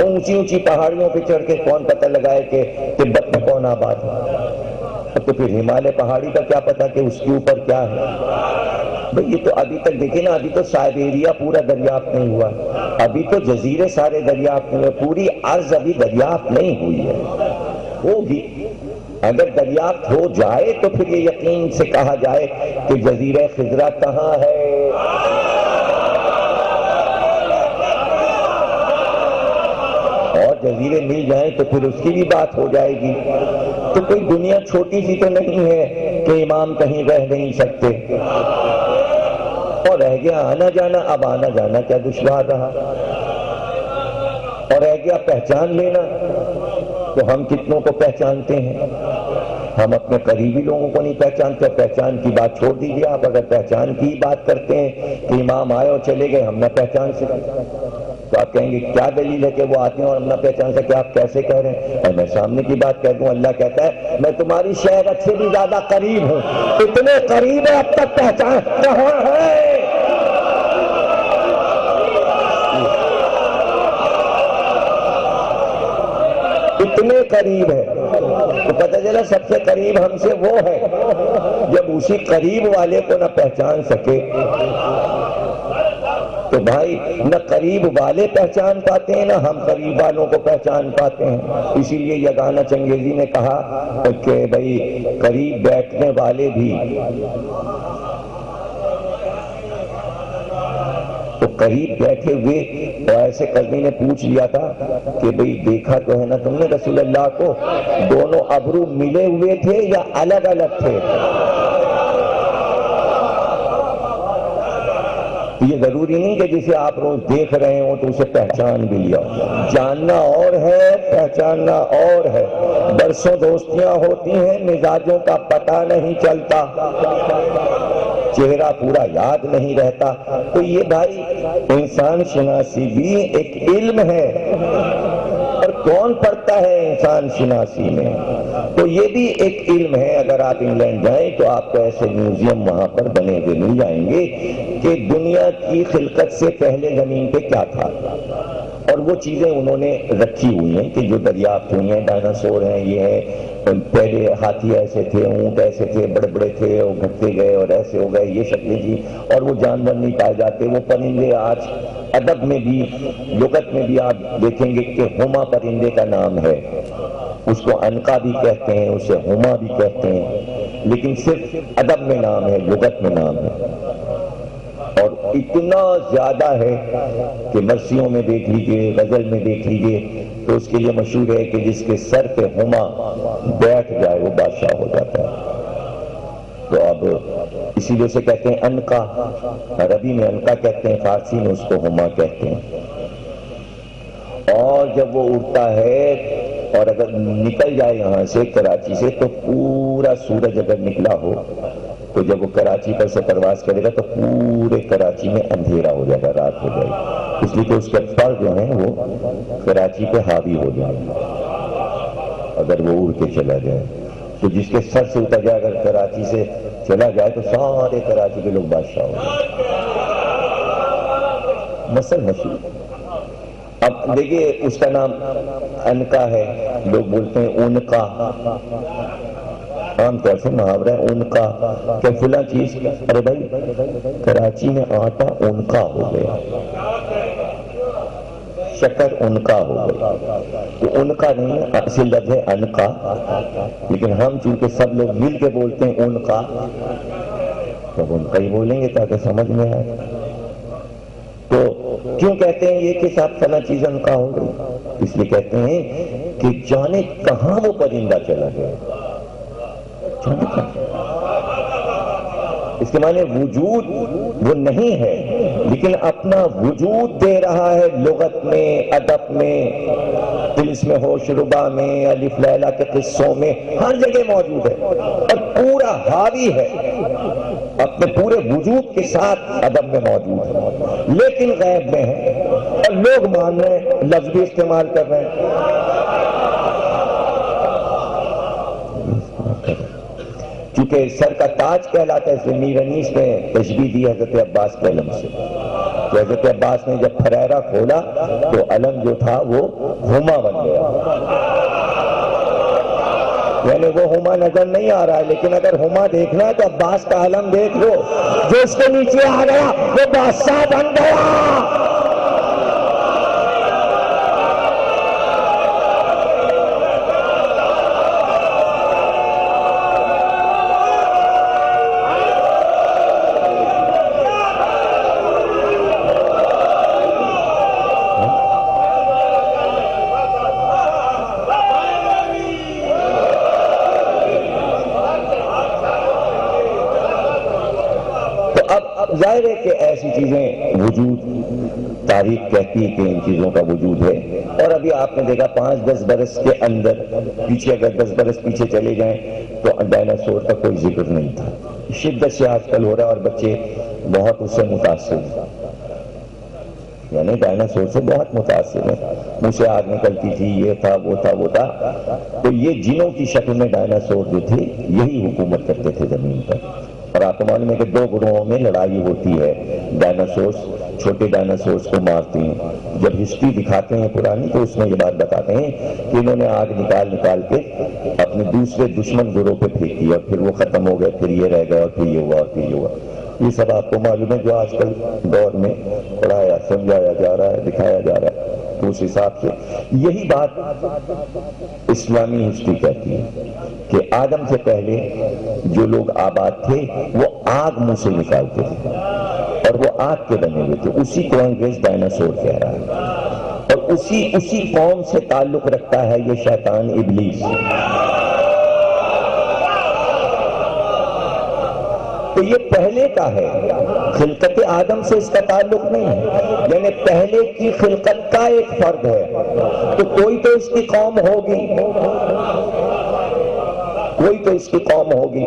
اونچی اونچی پہاڑیوں پہ چڑھ کے کون پتہ لگائے کہ تبت میں کون آباد ہے؟ تو پھر ہمالیہ پہاڑی کا کیا پتہ کہ اس کے اوپر کیا ہے؟ یہ تو ابھی تک دیکھیں نا، ابھی تو سائبیریا پورا دریافت نہیں ہوا، ابھی تو جزیرے سارے دریافت نہیں ہوئے، پوری عرض ابھی دریافت نہیں ہوئی ہے، ہوگی۔ اگر دریافت ہو جائے تو پھر یہ یقین سے کہا جائے کہ جزیرہ خضرا کہاں ہے۔ اور جزیرے مل جائیں تو پھر اس کی بھی بات ہو جائے گی۔ تو کوئی دنیا چھوٹی سی تو نہیں ہے کہ امام کہیں رہ نہیں سکتے، اور رہ گیا آنا جانا، اب آنا جانا کیا دشوار رہا، اور رہ گیا پہچان لینا، تو ہم کتنوں کو پہچانتے ہیں؟ ہم اپنے قریبی لوگوں کو نہیں پہچانتے، پہچان کی بات چھوڑ دیجیے، آپ اگر پہچان کی بات کرتے ہیں کہ امام آئے اور چلے گئے ہم نہ پہچان سکے، تو آپ کہیں گے کیا دلیل ہے کہ وہ آتے ہیں اور ہم نہ پہچان سکے؟ آپ کیسے کہہ رہے ہیں؟ اور میں سامنے کی بات کہہ دوں، اللہ کہتا ہے میں تمہاری شہرت سے بھی زیادہ قریب ہوں، اتنے قریب ہے اب تک پہچان کہاں ہے؟ اتنے قریب ہے، تو پتہ چلا سب سے قریب ہم سے وہ ہے، جب اسی قریب والے کو نہ پہچان سکے تو بھائی نہ قریب والے پہچان پاتے ہیں نہ ہم قریب والوں کو پہچان پاتے ہیں۔ اسی لیے یگانہ چنگیزی نے کہا کہ بھائی قریب بیٹھنے والے بھی تو قریب بیٹھے ہوئے، اور ایسے قرنی نے پوچھ لیا تھا کہ بھئی دیکھا تو ہے نا تم نے رسول اللہ کو، دونوں ابرو ملے ہوئے تھے یا الگ الگ تھے؟ یہ ضروری نہیں کہ جسے آپ روز دیکھ رہے ہوں تو اسے پہچان بھی لیا، جاننا اور ہے پہچاننا اور ہے۔ برسوں دوستیاں ہوتی ہیں، مزاجوں کا پتہ نہیں چلتا، چہرہ پورا یاد نہیں رہتا. تو یہ بھائی انسان شناسی بھی ایک علم ہے، اور کون پڑھتا ہے انسان شناسی میں؟ تو یہ بھی ایک علم ہے. اگر آپ انگلینڈ جائیں تو آپ کو ایسے میوزیم وہاں پر بنے ہوئے مل جائیں گے کہ دنیا کی خلقت سے پہلے زمین پہ کیا تھا، اور وہ چیزیں انہوں نے رکھی ہوئی ہیں کہ جو دریافت ہوئی ہیں. ڈائناسور ہیں، یہ ہے، پہلے ہاتھی ایسے تھے، اونٹ ایسے تھے، بڑے بڑے تھے اور گھٹتے گئے اور ایسے ہو گئے، یہ شکلیں تھی. اور وہ جانور نہیں پائے جاتے. وہ پرندے آج ادب میں بھی، لغت میں بھی آپ دیکھیں گے کہ ہما پرندے کا نام ہے. اس کو عنقا بھی کہتے ہیں، اسے ہما بھی کہتے ہیں، لیکن صرف ادب میں نام ہے، لغت میں نام ہے. اور اتنا زیادہ ہے کہ مرثیوں میں دیکھ لیجئے، غزل میں دیکھ لیجئے، تو اس کے لیے مشہور ہے کہ جس کے سر پہ ہما بیٹھ جائے وہ بادشاہ ہو جاتا ہے. تو اب اسی لیے سے کہتے ہیں عنقا، عربی میں عنقا کہتے ہیں، فارسی میں اس کو ہما کہتے ہیں. اور جب وہ اڑتا ہے اور اگر نکل جائے یہاں سے کراچی سے، تو پورا سورج اگر نکلا ہو تو جب وہ کراچی پر سے پرواز کرے گا تو پورے کراچی میں اندھیرا ہو جائے گا، رات ہو جائے گی. اس لیے کہ اس کے پر جو ہیں وہ کراچی پہ حاوی ہو جائیں اگر وہ اڑ کے چلا جائے. تو جس کے سر سے اتر جائے اگر کراچی سے چلا جائے تو سارے کراچی کے لوگ بادشاہ ہو جائیں. مثل مشہور. اب دیکھیے اس کا نام عنقا ہے، لوگ بولتے ہیں اونقا، عام طور سے محاورہ ہے عنقا کہ فلاں چیز. ارے بھائی کراچی میں آٹا عنقا ہو گیا، شکر عنقا ہو گئی. تو عنقا نہیں، اصل لفظ ہے عنقا، لیکن ہم چونکہ سب لوگ مل کے بولتے ہیں عنقا، تو عنقا ہی بولیں گے تاکہ سمجھ میں آئے. تو کیوں کہتے ہیں یہ کہ صاحب فلاں چیز عنقا ہو گئی؟ اس لیے کہتے ہیں کہ جانے کہاں وہ پرندہ چلا گیا. اس کے معنی وجود وہ نہیں ہے، لیکن اپنا وجود دے رہا ہے. لغت میں، ادب میں، طلسم میں، ہوش ربا میں، الف لیلا کے قصوں میں، ہر جگہ موجود ہے اور پورا حاوی ہے، اپنے پورے وجود کے ساتھ ادب میں موجود ہے، لیکن غیب میں ہے. اور لوگ مان رہے ہیں، لفظ بھی استعمال کر رہے ہیں. چونکہ سر کا تاج کہلاتا ہے، اس لیے میر انیس نے تشبیہ دی حضرت عباس کے علم سے. تو حضرت عباس نے جب پھریرا کھولا تو علم جو تھا وہ ہما بن گیا. یعنی وہ ہما نظر نہیں آ رہا ہے، لیکن اگر ہما دیکھنا ہے تو عباس کا علم دیکھ لو، جو اس کے نیچے آ گیا وہ بادشاہ بن گیا. ظاہر ہے کہ ایسی چیزیں وجود، تاریخ کہتی ہے کہ ان چیزوں کا وجود ہے. اور ابھی آپ نے دیکھا 5-10 برس کے اندر پیچھے، اگر 10 برس پیچھے چلے جائیں تو ڈائناسور کا کوئی ذکر نہیں تھا. شدت سے آج کل ہو رہا ہے اور بچے بہت اس سے متاثر ہیں، یعنی ڈائناسور سے بہت متاثر ہیں. منہ سے آگ نکلتی تھی، یہ تھا وہ تھا وہ تھا. تو یہ جنوں کی شکل میں ڈائناسور جو تھے یہی حکومت کرتے تھے زمین پر. اور آپ کو معلوم ہے کہ 2 گروہوں میں لڑائی ہوتی ہے. ڈائناسورس چھوٹے ڈائناسورس کو مارتے ہیں. جب ہسٹری دکھاتے ہیں پرانی تو اس میں یہ بات بتاتے ہیں کہ انہوں نے آگ نکال کے اپنے دوسرے دشمن گروہ پہ پھینکی اور پھر وہ ختم ہو گئے، پھر یہ رہ گئے اور پھر یہ ہوا اور پھر یہ ہوا. یہ سب آپ کو معلوم ہے جو آج کل دور میں پڑھایا، سمجھایا جا رہا ہے، دکھایا جا رہا ہے. تو اس حساب سے یہی بات اسلامی ہسٹری کہتی ہے کہ آدم سے پہلے جو لوگ آباد تھے وہ آگ منہ سے نکالتے تھے اور وہ آگ کے بنے ہوئے تھے. اسی کو انگریز ڈائناسور کہہ رہا ہے اور اسی قوم سے تعلق رکھتا ہے یہ شیطان ابلیس. تو یہ پہلے کا ہے، خلقت آدم سے اس کا تعلق نہیں ہے، یعنی پہلے کی خلقت کا ایک فرد ہے. تو کوئی تو اس کی قوم ہوگی. کوئی تو اس کی قوم ہوگی،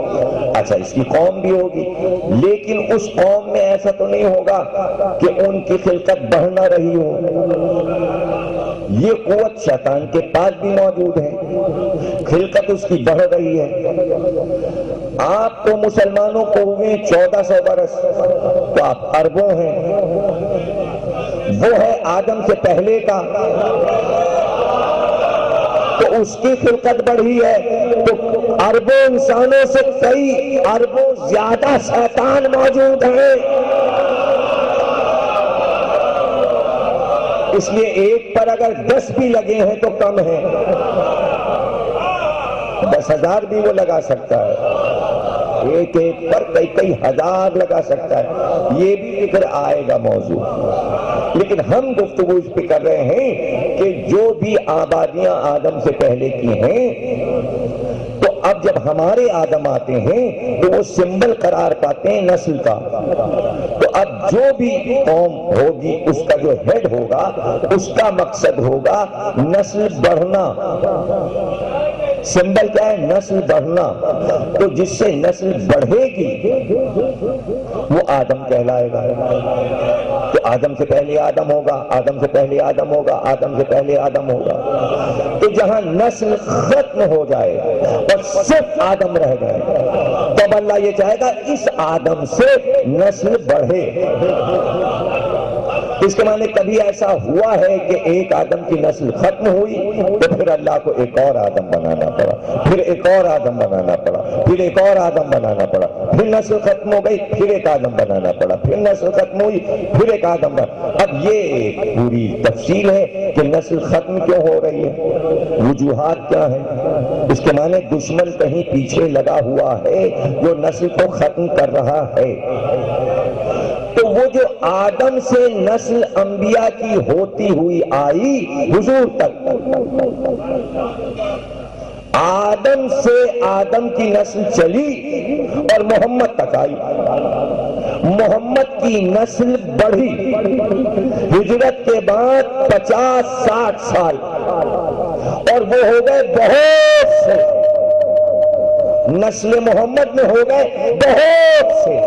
اچھا اس کی قوم بھی ہوگی، لیکن اس قوم میں ایسا تو نہیں ہوگا کہ ان کی خلقت بڑھ نہ رہی ہو۔ یہ قوت شیطان کے پاس بھی موجود ہے، خلقت اس کی بڑھ رہی ہے۔ آپ تو مسلمانوں کو ہوئے 1400 برس، تو آپ اربوں ہیں، وہ ہے آدم سے پہلے کا، تو اس کی خلقت بڑھی ہے، تو اربوں انسانوں سے کئی اربوں زیادہ شیطان موجود ہیں۔ اس لیے ایک پر اگر 10 بھی لگے ہیں تو کم ہے، 10,000 بھی وہ لگا سکتا ہے، ایک پر کئی ہزار لگا سکتا ہے، یہ بھی ذکر آئے گا موضوع۔ لیکن ہم گفتگو اس پہ کر رہے ہیں کہ جو بھی آبادیاں آدم سے پہلے کی ہیں، تو اب جب ہمارے آدم آتے ہیں تو وہ سمبل قرار پاتے ہیں نسل کا، تو اب جو بھی قوم ہوگی اس کا جو ہیڈ ہوگا اس کا مقصد ہوگا نسل بڑھنا۔ سمبل کیا ہے؟ نسل بڑھنا، تو جس سے نسل بڑھے گی وہ آدم کہلائے گا۔ تو آدم سے پہلے آدم ہوگا، آدم سے پہلے آدم ہوگا، آدم سے پہلے آدم ہوگا، تو جہاں نسل ختم ہو جائے اور صرف آدم رہ گئے، تب اللہ یہ چاہے گا اس آدم سے نسل بڑھے۔ اس کے معنی کبھی ایسا ہوا ہے کہ ایک آدم کی نسل ختم ہوئی تو پھر اللہ کو ایک اور آدم بنانا پڑا، پھر ایک اور آدم بنانا پڑا، پھر ایک اور آدم بنانا پڑا، پھر نسل ختم ہو گئی، پھر ایک آدم بنانا پڑا، پھر نسل ختم ہوئی، پھر ایک آدم بنا۔ اب یہ ایک پوری تفصیل ہے کہ نسل ختم کیوں ہو رہی ہے، وجوہات کیا ہیں۔ اس کے معنی دشمن کہیں پیچھے لگا ہوا ہے جو نسل کو ختم کر رہا ہے۔ تو وہ جو آدم سے نسل انبیاء کی ہوتی ہوئی آئی حضور تک، آدم سے آدم کی نسل چلی اور محمد تک آئی، محمد کی نسل بڑھی، ہجرت کے بعد 50-60 سال، اور وہ ہو گئے بہت سے، نسل محمد میں ہو گئے بہت سے۔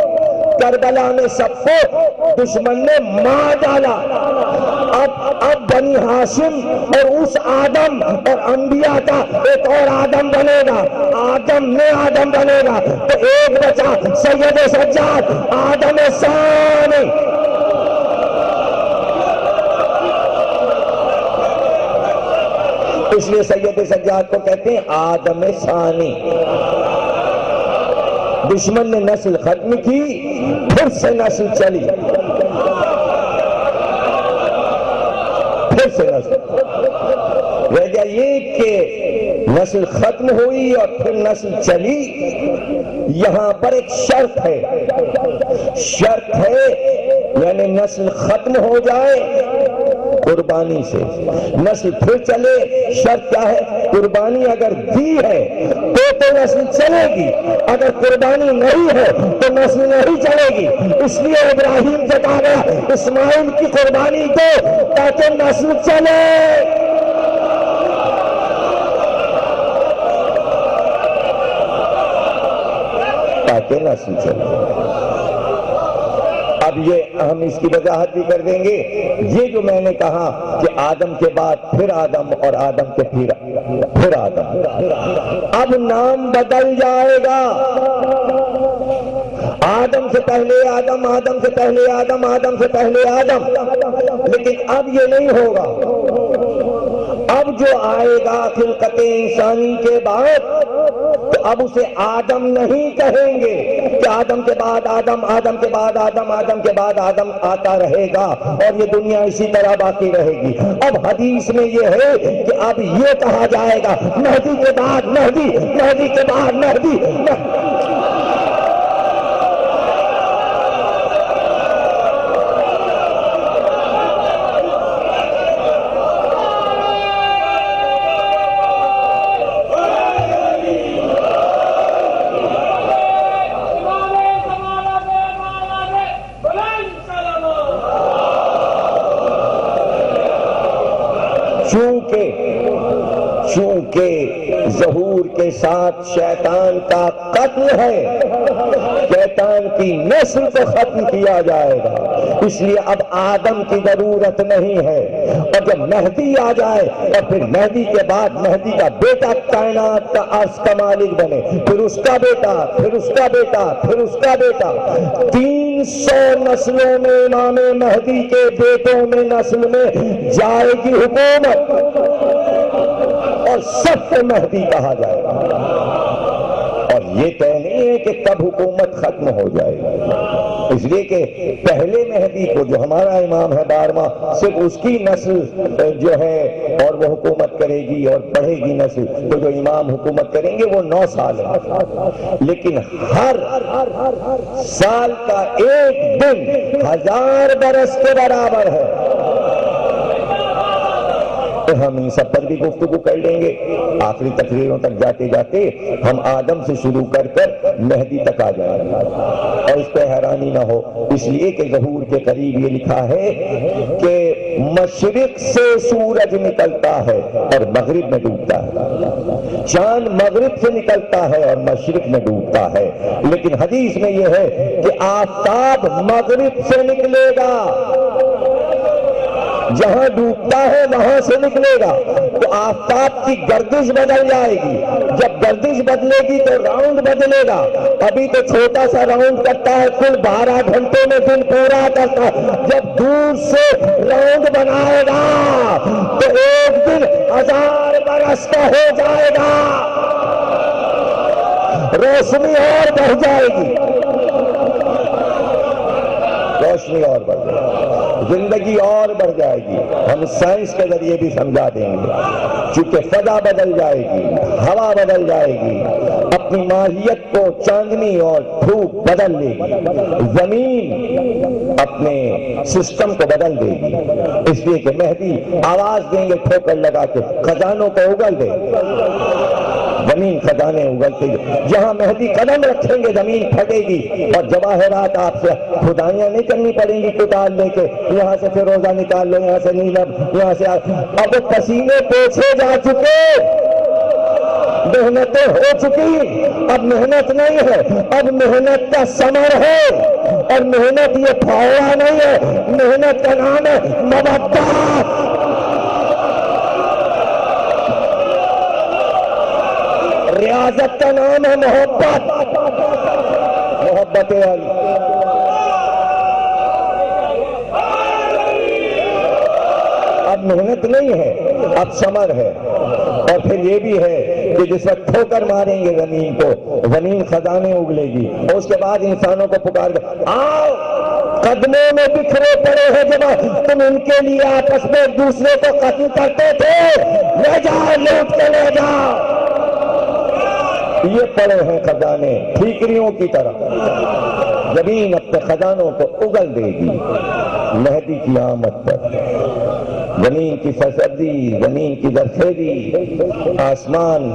کربلا میں سب کو دشمن نے مار ڈالا، اب بنی ہاشم اور اس آدم اور انبیاء کا ایک اور آدم بنے گا، آدم میں آدم بنے گا، تو ایک بچا سید سجاد آدم ثانی۔ اس لیے سید سجاد کو کہتے ہیں آدم ثانی۔ دشمن نے نسل ختم کی، پھر سے نسل چلی، پھر سے نسل رہ گیا یہ کہ نسل ختم ہوئی اور پھر نسل چلی۔ یہاں پر ایک شرط ہے یعنی نسل ختم ہو جائے قربانی سے، نسل پھر چلے، شرط کیا ہے؟ قربانی اگر دی ہے تو نسل چلے گی، اگر قربانی نہیں ہے تو نسل نہیں چلے گی۔ اس لیے ابراہیم سے کہا گیا اسماعیل کی قربانی دو تاکہ نسل چلے۔ تاکہ نسل چلے۔ اب یہ ہم اس کی وضاحت بھی کر دیں گے۔ یہ جو میں نے کہا کہ آدم کے بعد پھر آدم اور آدم کے پھر آدم، اب نام بدل جائے گا۔ آدم سے پہلے آدم، آدم سے پہلے آدم، آدم سے پہلے آدم، لیکن اب یہ نہیں ہوگا۔ اب جو آئے گا خلقت انسانی کے بعد تو اب اسے آدم نہیں کہیں گے کہ آدم کے بعد آدم، آدم کے بعد آدم، آدم کے بعد آدم آتا رہے گا اور یہ دنیا اسی طرح باقی رہے گی۔ اب حدیث میں یہ ہے کہ اب یہ کہا جائے گا مہدی کے بعد مہدی، مہدی کے بعد مہدی۔ چونکہ ظہور کے ساتھ شیطان کا قتل ہے، شیطان کی نسل کو ختم کیا جائے گا، اس لیے اب آدم کی ضرورت نہیں ہے۔ اور جب مہدی آ جائے اور پھر مہدی کے بعد مہدی کا بیٹا کائنات کا عرش کا مالک بنے، پھر اس کا بیٹا، پھر اس کا بیٹا، پھر اس کا بیٹا، 300 نسلوں میں امام مہدی کے بیٹوں میں نسل میں جائے گی حکومت، اور سب کو مہدی کہا جائے گا۔ اور یہ طے نہیں ہے کہ کب حکومت ختم ہو جائے گی، اس لیے کہ پہلے مہدی کو جو ہمارا امام ہے 12واں، صرف اس کی نسل جو ہے اور وہ حکومت کرے گی، اور بڑھے گی نسل تو جو امام حکومت کریں گے وہ 9 سال ہے، لیکن ہر سال کا ایک دن 1000 برس کے برابر ہے۔ تو ہم ان سب پر بھی گفتگو کر لیں گے، آخری تقریروں تک جاتے جاتے ہم آدم سے شروع کر مہدی تک آ جائیں گے، اور اس پہ حیرانی نہ ہو، اس لیے کہ ظہور کے قریب یہ لکھا ہے کہ مشرق سے سورج نکلتا ہے اور مغرب میں ڈوبتا ہے، چاند مغرب سے نکلتا ہے اور مشرق میں ڈوبتا ہے، لیکن حدیث میں یہ ہے کہ آفتاب مغرب سے نکلے گا، جہاں ڈوبتا ہے وہاں سے نکلے گا، تو آفتاب کی گردش بدل جائے گی، جب گردش بدلے گی تو راؤنڈ بدلے گا، ابھی تو چھوٹا سا راؤنڈ کرتا ہے، کل 12 گھنٹے میں دن پورا کرتا ہے، جب دور سے راؤنڈ بنائے گا تو ایک دن 1000 برس کا ہو جائے گا، روشنی اور بڑھ جائے گی، روشنی اور بڑھ جائے گی، زندگی اور بڑھ جائے گی، ہم سائنس کے ذریعے بھی سمجھا دیں گے، چونکہ فضا بدل جائے گی، ہوا بدل جائے گی، اپنی ماہیت کو چاندنی اور دھوپ بدل لے گی، زمین اپنے سسٹم کو بدل دے گی، اس لیے کہ مہدی آواز دیں گے ٹھوکر لگا کے، خزانوں کو اگل دیں گے، زمین خزانے اگلتے گے، جہاں مہدی قدم رکھیں گے زمین پھٹے گی، اور جواہرات آپ سے کھدائیاں نہیں کرنی پڑیں گی، کتال لے کے یہاں سے پھر روزہ نکال لو، یہاں سے نیلم، یہاں سے اب پسینے پوچھے جا چکے، محنتیں ہو چکی، اب محنت نہیں ہے، اب محنت کا ثمر ہے، اور محنت یہ پھاوڑا نہیں ہے، محنت کا نام ہے مودت، ریاضت کا نام ہے محبت، محبت علی۔ اب محنت نہیں ہے، اب ثمر ہے، اور پھر یہ بھی ہے کہ جس وقت ٹھوکر ماریں گے زمین کو، زمین خزانے اگلے گی، اور اس کے بعد انسانوں کو پکار کر آؤ، قدموں میں بکھرے پڑے ہیں جب تم ان کے لیے آپس میں ایک دوسرے کو قتل کرتے تھے، لے جاؤ، لوٹ کے لے جاؤ، یہ پڑے ہیں خزانے ٹھیکریوں کی طرح، زمین اپنے خزانوں کو اگل دے گی مہدی کی آمد پر، زمین کی سرسبزی، زمین کی زرخیزی، آسمان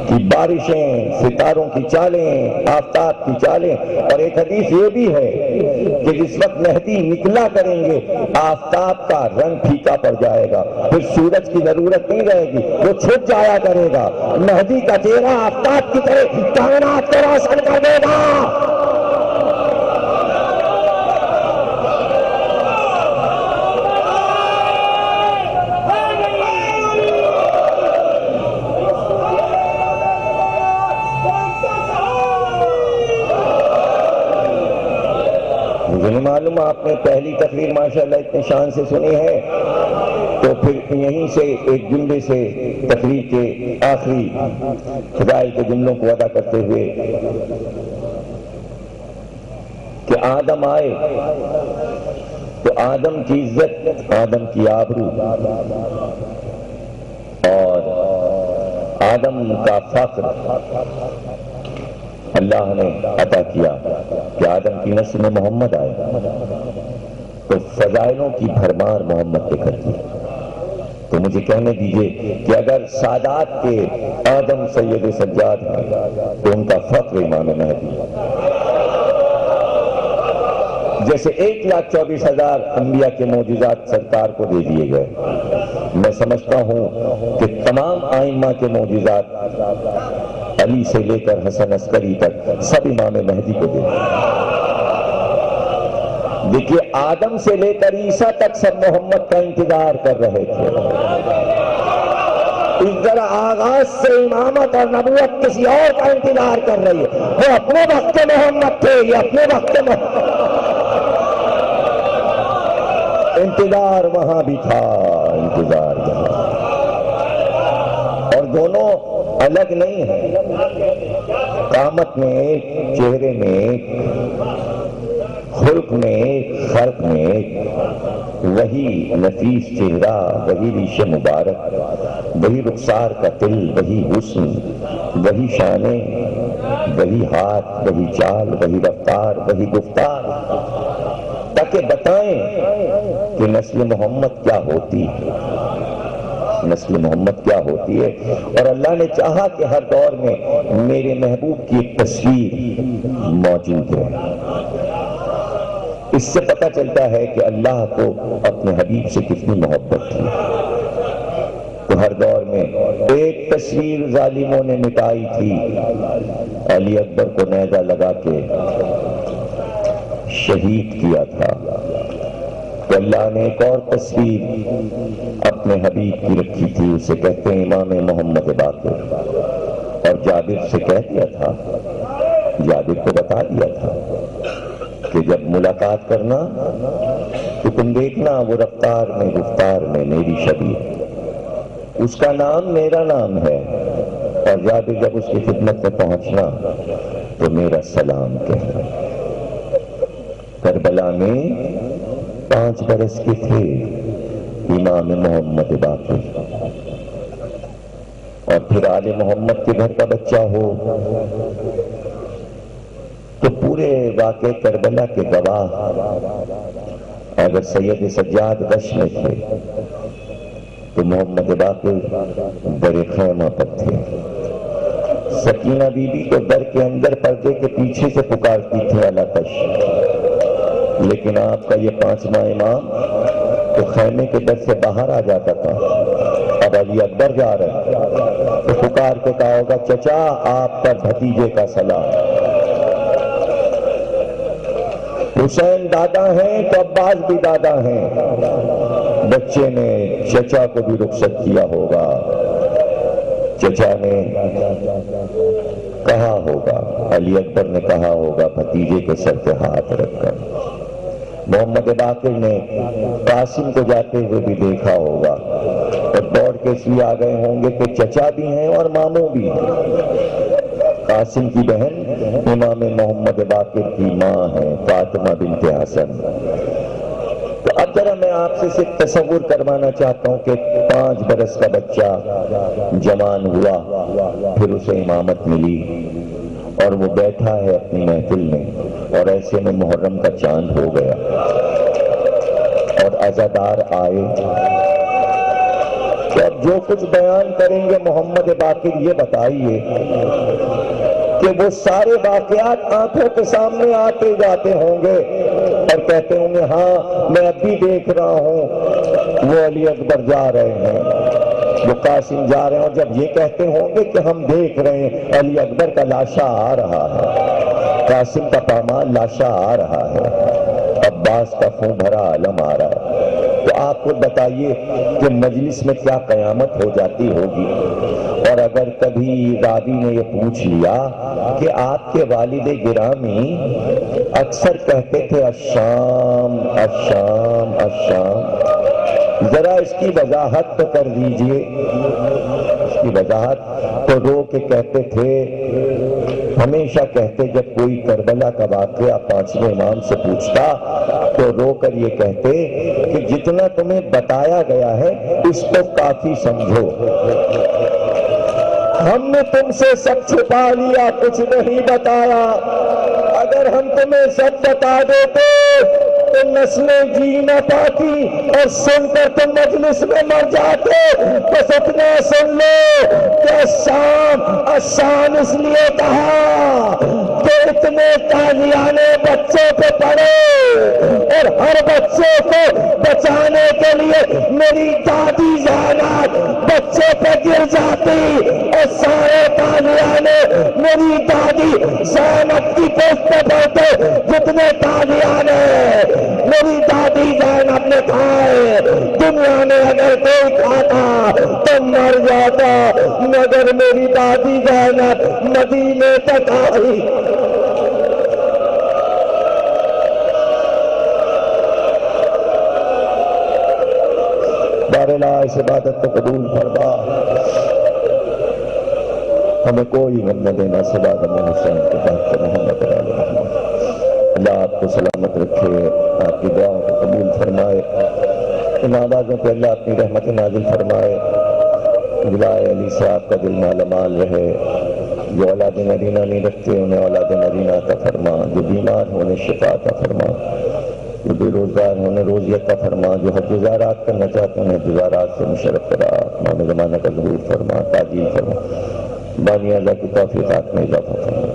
کی بارشیں، ستاروں کی چالیں، آفتاب کی چالیں، اور ایک حدیث یہ بھی ہے کہ جس وقت مہدی نکلا کریں گے آفتاب کا رنگ پھیکا پڑ جائے گا، پھر سورج کی ضرورت نہیں رہے گی، وہ چھپ جایا کرے گا، مہدی کا چہرہ آفتاب کی طرح کائنات کو روشن کر دے گا۔ معلوم آپ نے پہلی تقریر ماشاءاللہ اتنے شان سے سنی ہے، تو پھر یہیں سے ایک جملے سے تقریر کے آخری خدائی کے جملوں کو ادا کرتے ہوئے کہ آدم آئے تو آدم کی عزت، آدم کی آبرو اور آدم کا فخر اللہ نے عطا کیا کہ آدم کی نسل میں محمد آئے تو فضائلوں کی بھرمار محمد پہ کر دی۔ تو مجھے کہنے دیجئے کہ اگر سادات کے آدم سید سجاد ہیں تو ان کا فخر امام مہدی، جیسے 1,24,000 انبیاء کے معجزات سرکار کو دے دیے گئے، میں سمجھتا ہوں کہ تمام آئمہ کے معجزات علی سے لے کر حسن عسکری تک سب امام مہدی کو دے دیے۔ دیکھیے آدم سے لے کر عیسیٰ تک سب محمد کا انتظار کر رہے تھے۔ اس طرح آغاز سے امامت اور نبوت کسی اور کا انتظار کر رہی ہے۔ وہ اپنے وقت محمد تھے، یہ اپنے وقت محمد، انتظار وہاں بھی تھا، انتظار یہاں، اور دونوں الگ نہیں ہیں، قامت میں ایک، چہرے میں ایک، خلق میں ایک، خلق میں ایک، وہی نفیس چہرہ، وہی ریش مبارک، وہی رخسار کا تل، وہی حسن، وہی شانیں، وہی ہاتھ، وہی چال، وہی رفتار، وہی گفتار، تاکہ بتائیں کہ نسل محمد کیا ہوتی ہے، نسل محمد کیا ہوتی ہے۔ اور اللہ نے چاہا کہ ہر دور میں میرے محبوب کی ایک تصویر موجود ہے۔ اس سے پتہ چلتا ہے کہ اللہ کو اپنے حبیب سے کتنی محبت تھی۔ تو ہر دور میں ایک تصویر ظالموں نے مٹائی تھی، علی اکبر کو نیزہ لگا کے شہید کیا تھا، تو اللہ نے ایک اور تصویر اپنے حبیب کی رکھی تھی، اسے کہتے ہیں امام محمد باقر، اور جابر سے کہہ دیا تھا، جابر کو بتا دیا تھا کہ جب ملاقات کرنا تو تم دیکھنا وہ رفتار میں، گفتار میں میری شبیہ، اس کا نام میرا نام ہے، اور جابر جب اس کی خدمت میں پہنچنا تو میرا سلام کہنا۔ کربلا میں 5 برس کے تھے امام محمد باقر، اور پھر آل محمد کے گھر کا بچہ ہو تو پورے واقعے کربلا کے گواہ اگر سید سجاد غش میں تھے تو محمد باقر در خیمہ پر تھے۔ سکینہ بی بی کو در کے اندر پردے کے پیچھے سے پکارتی تھی الاتش، لیکن آپ کا یہ 5واں امام تو خیمے کے در سے باہر آ جاتا تھا۔ اب علی اکبر جا رہے تو پکار کے کہا ہوگا چچا آپ پر بھتیجے کا سلام۔ حسین دادا ہیں تو عباس بھی دادا ہیں، بچے نے چچا کو بھی رخصت کیا ہوگا، چچا نے کہا ہوگا، علی اکبر نے کہا ہوگا بھتیجے کے سر پہ ہاتھ رکھ کر، محمد باقر نے قاسم کو جاتے ہوئے بھی دیکھا ہوگا، اور دوڑ کے اس لیے آ گئے ہوں گے کہ چچا بھی ہیں اور ماموں بھی ہیں۔ قاسم کی بہن امام محمد باقر کی ماں ہے فاطمہ بنت حسن۔ تو اب ذرا میں آپ سے صرف تصور کروانا چاہتا ہوں کہ 5 برس کا بچہ جوان ہوا، پھر اسے امامت ملی، اور وہ بیٹھا ہے اپنی محفل میں، اور ایسے میں محرم کا چاند ہو گیا اور عزادار آئے، تو اب جو کچھ بیان کریں گے محمد باقر یہ بتائیے کہ وہ سارے واقعات آنکھوں کے سامنے آتے جاتے ہوں گے اور کہتے ہوں گے ہاں میں اب بھی دیکھ رہا ہوں وہ علی اکبر جا رہے ہیں، وہ قاسم جا رہے ہیں، اور جب یہ کہتے ہوں گے کہ ہم دیکھ رہے ہیں علی اکبر کا لاشا آ رہا ہے، قاسم کا پامال لاشا آ رہا ہے، عباس کا خون بھرا علم آ رہا ہے، تو آپ خود بتائیے کہ مجلس میں کیا قیامت ہو جاتی ہوگی۔ اور اگر کبھی راوی نے یہ پوچھ لیا کہ آپ کے والد گرامی اکثر کہتے تھے الشام الشام الشام، ذرا اس کی وضاحت تو کر دیجئے، اس کی وضاحت تو رو کے کہتے تھے، ہمیشہ کہتے جب کوئی کربلا کا واقعہ 5ویں امام سے پوچھتا تو رو کر یہ کہتے کہ جتنا تمہیں بتایا گیا ہے اس کو کافی سمجھو، ہم نے تم سے سب چھپا لیا، کچھ نہیں بتایا، اگر ہم تمہیں سب بتا دیتے تو نسلیں جی نہ پاتی اور سن کر تم مجلس میں مر جاتے، بس اتنا سن لو کہ الشام الشام اس لیے کہا کہ اتنے تازیانے بچوں پہ پڑے اور ہر بچے کو بچانے کے لیے میری دادی زینب بچے پہ گر جاتی اور سارے تازیانے میری دادی زینب کی پوست پہ پڑتے. جتنے تازیانے میری دادی زینب نے کھائے دنیا میں اگر کوئی کھاتا تو مر جاتا، مگر میری دادی زینب مدینے تک آئی. بارلا اس عبادت کو قبول فرما، ہمیں کوئی غم نہ دینا سوا غم حسین کے بعد محمد علیہ رحمت. اللہ آپ کو سلامت رکھے، آپ کی دعا کو قبول فرمائے، ان آوازوں پہ اللہ اپنی رحمت نازل فرمائے. ولائے علی صاحب کا دل مالا مال رہے، جو اولاد نرینہ نہیں رکھتے انہیں اولاد نرینہ عطا فرما، جو بیمار ہیں انہیں شفا عطا فرما، جو بے روزگار ہیں انہیں روزی عطا فرما، جو حج گزارات کرنا چاہتے ہیں انہیں گزارات سے مشرف کرا، امام زمانہ کا ظہور فرما، تعجیل فرما، بانی اللہ کی توفیقات میں اضافہ فرما.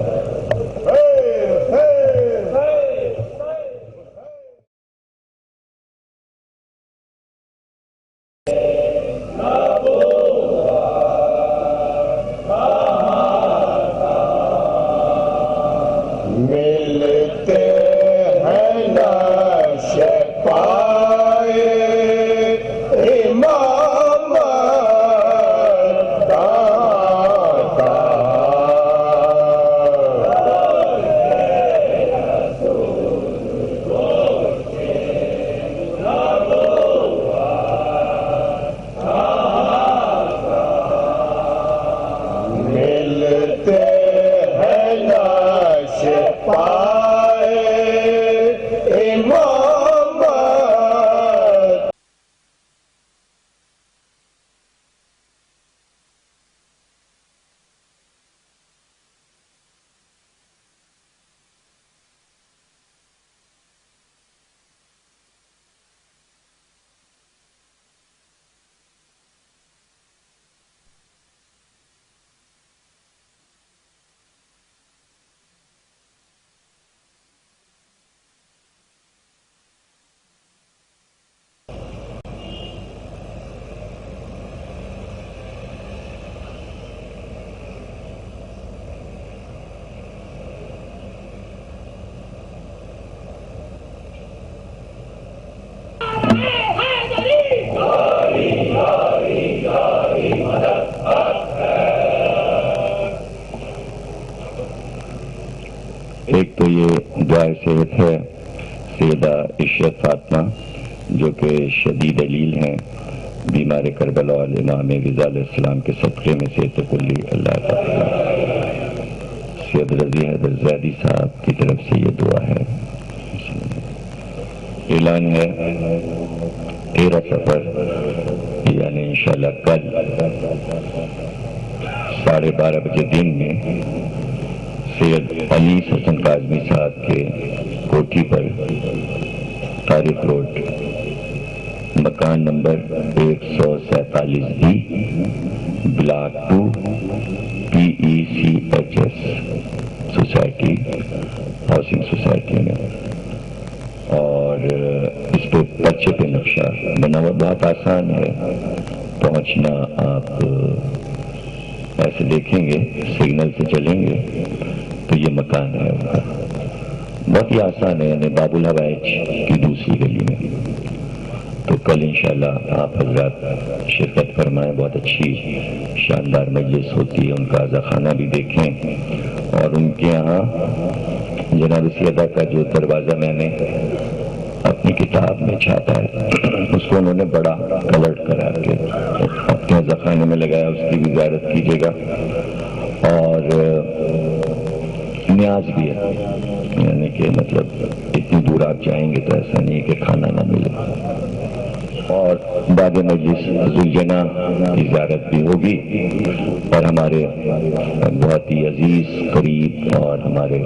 ایک تو یہ دعائے صحت ہے سیدہ عشرت فاطمہ جو کہ شدید علیل ہیں، بیمار کربلا اور امام رضا علیہ السلام کے صدقے میں صحت کلی اللہ تعالیٰ. سید رضی حیدر زیدی صاحب کی طرف سے یہ دعا ہے. اعلان ہے 13 صفر یعنی انشاءاللہ کل 12:30 بجے دن میں سید علی حسن کاظمی صاحب کے کوٹھی پر طارق روڈ مکان number 147 block 2 PECHS society housing society میں، اور اس پہ پرچے پہ نقشہ بنا ہوا بہت آسان ہے پہنچنا. آپ ایسے دیکھیں گے سگنل سے چلیں گے تو یہ مکان ہے ان کا، بہت ہی آسان ہے، یعنی باب الحوائج کی دوسری گلی میں. تو کل انشاءاللہ آپ حضرات شرکت فرمائیں، بہت اچھی شاندار مجلس ہوتی ہے، ان کا اعضا خانہ بھی دیکھیں. اور ان کے یہاں جناب سیدہ کا جو دروازہ میں نے اپنی کتاب میں چھاپا ہے اس کو انہوں نے بڑا کلرڈ کرا کے اپنے اعضا خانے میں لگایا، اس کی بھی زیارت کیجیے گا. اور نیاز بھی ہے، یعنی کہ مطلب اتنی دور آپ جائیں گے تو ایسا نہیں ہے کہ کھانا نہ ملے. اور بعد مجلس ذوالجناح کی زیارت بھی ہوگی، اور ہمارے بہت ہی عزیز قریب اور ہمارے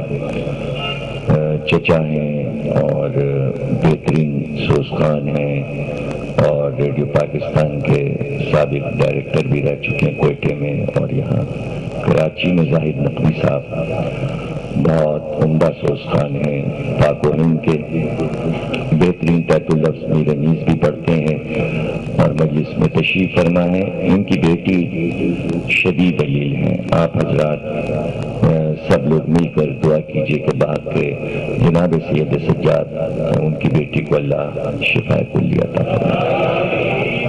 چچا ہیں اور بہترین سوزخان ہیں اور ریڈیو پاکستان کے سابق ڈائریکٹر بھی رہ چکے ہیں کوئٹے میں اور یہاں کراچی میں زاہد نقوی صاحب، بہت عمدہ سوستان ہیں، پاک و ہند کے بہترین تحت اللفظ میر نیز بھی پڑھتے ہیں اور مجلس میں تشریف فرما ہے۔ ان کی بیٹی شدید علیل ہیں۔ آپ حضرات سب لوگ مل کر دعا کیجیے کہ بعد کے جناب سید سجاد ان کی بیٹی کو اللہ شفا کلیہ عطا فرمائے۔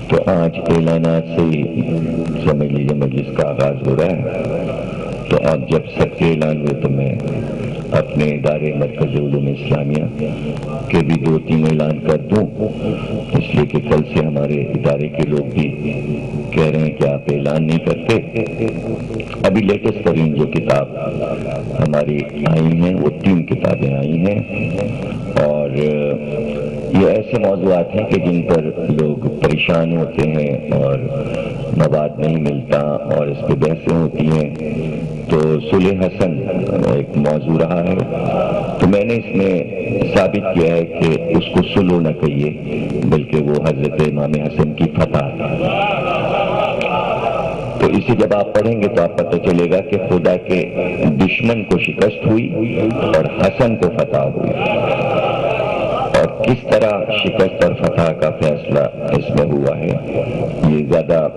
تو آج اعلانات سے ہی سمجھ لیجیے مجلس کا آغاز ہو رہا ہے۔ تو اب جب سب کے اعلان ہوئے تو میں اپنے ادارے مرکز علوم اسلامیہ کے بھی 2-3 اعلان کر دوں، اس لیے کہ کل سے ہمارے ادارے کے لوگ بھی کہہ رہے ہیں کہ آپ اعلان نہیں کرتے۔ ابھی لیٹسٹ ترین جو کتاب ہماری آئی ہیں وہ 3 کتابیں آئی ہیں، اور یہ ایسے موضوعات ہیں کہ جن پر لوگ پریشان ہوتے ہیں اور مواد نہیں ملتا اور اس پہ بحثیں ہوتی ہیں۔ تو صلح حسن ایک موضوع رہا ہے، تو میں نے اس میں ثابت کیا ہے کہ اس کو صلح نہ کہیے بلکہ وہ حضرت امام حسن کی فتح ہے۔ تو اسے جب آپ پڑھیں گے تو آپ پتہ چلے گا کہ خدا کے دشمن کو شکست ہوئی اور حسن کو فتح ہوئی، اور کس طرح شکست اور فتح کا فیصلہ اس میں ہوا ہے۔ یہ زیادہ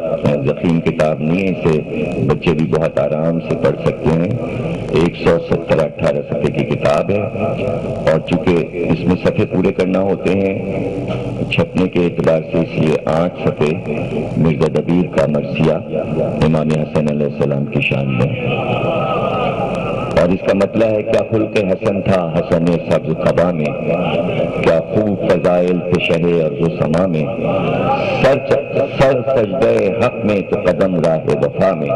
ضخیم کتاب نہیں ہے، اسے بچے بھی بہت آرام سے پڑھ سکتے ہیں۔ 117-18 صفحے کی کتاب ہے، اور چونکہ اس میں صفحے پورے کرنا ہوتے ہیں چھپنے کے اعتبار سے، اس لیے 8 صفحے مرزا دبیر کا مرثیہ امام حسن علیہ السلام کی شان میں، اور اس کا مطلب ہے کیا خلق حسن تھا حسن سبز قبا میں، کیا خوب فضائل تھے شہ ارض و سما میں، سر سجدہ حق میں تو قدم راہ وفا میں،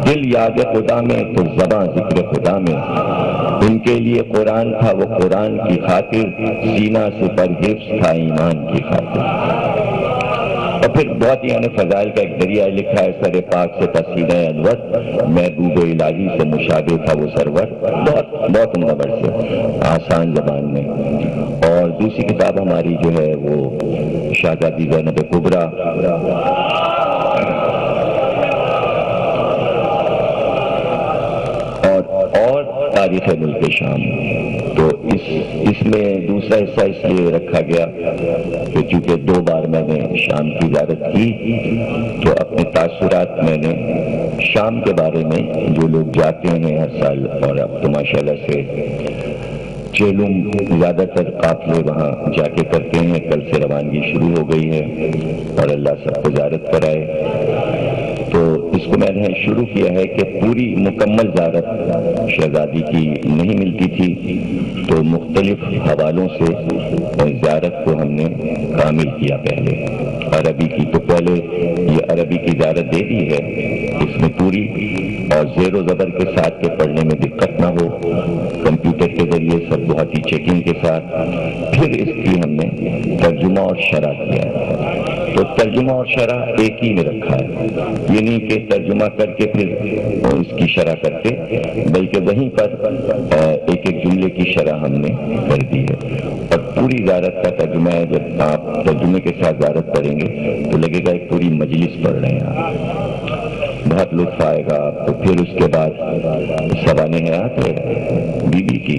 دل یاد خدا میں تو زباں ذکر خدا میں، ان کے لیے قرآن تھا وہ قرآن کی خاطر، سینہ سے پر حفظ تھا ایمان کی خاطر۔ اور پھر بہت ہی فضائل کا ایک دریا لکھا ہے، سر پاک سے تسینہ انور، محبوب الہی سے مشابہ تھا وہ سرور، بہت عمدہ برس ہے آسان زبان میں۔ اور دوسری کتاب ہماری جو ہے وہ شہزادی زینب کبریٰ، اور تاریخ ملک شام۔ تو اس میں دوسرا حصہ اس لیے رکھا گیا کہ چونکہ 2 بار میں نے شام کی زیارت کی، تو اپنے تاثرات میں نے شام کے بارے میں، جو لوگ جاتے ہیں ہر سال، اور اب تو ماشاءاللہ سے چیلوم زیادہ تر قافلے وہاں جا کے کرتے ہیں، کل سے روانگی شروع ہو گئی ہے، اور اللہ سب کو زیارت کرائے۔ تو اس کو میں نے شروع کیا ہے کہ پوری مکمل زیارت شہزادی کی نہیں ملتی تھی، تو مختلف حوالوں سے زیارت کو ہم نے کامل کیا۔ پہلے عربی کی، تو پہلے یہ عربی کی زیارت دے دی ہے، اس میں پوری اور زیر و زبر کے ساتھ کے پڑھنے میں دقت نہ ہو، کمپیوٹر کے ذریعے سب بہت ہی چیکنگ کے ساتھ۔ پھر اس کی ہم نے ترجمہ اور شرح کیا ہے، تو ترجمہ اور شرح ایک ہی میں رکھا ہے، یہ نہیں کہ ترجمہ کر کے پھر اس کی شرح کرتے، بلکہ وہیں پر ایک ایک جملے کی شرح ہم نے کر دی ہے۔ اور پوری زیارت کا ترجمہ ہے، جب آپ ترجمے کے ساتھ زیارت کریں گے تو لگے گا ایک پوری مجلس پڑھ رہے ہیں آپ، بہت لطف آئے گا آپ کو۔ پھر اس کے بعد سوانح حیات ہے بی بی کی،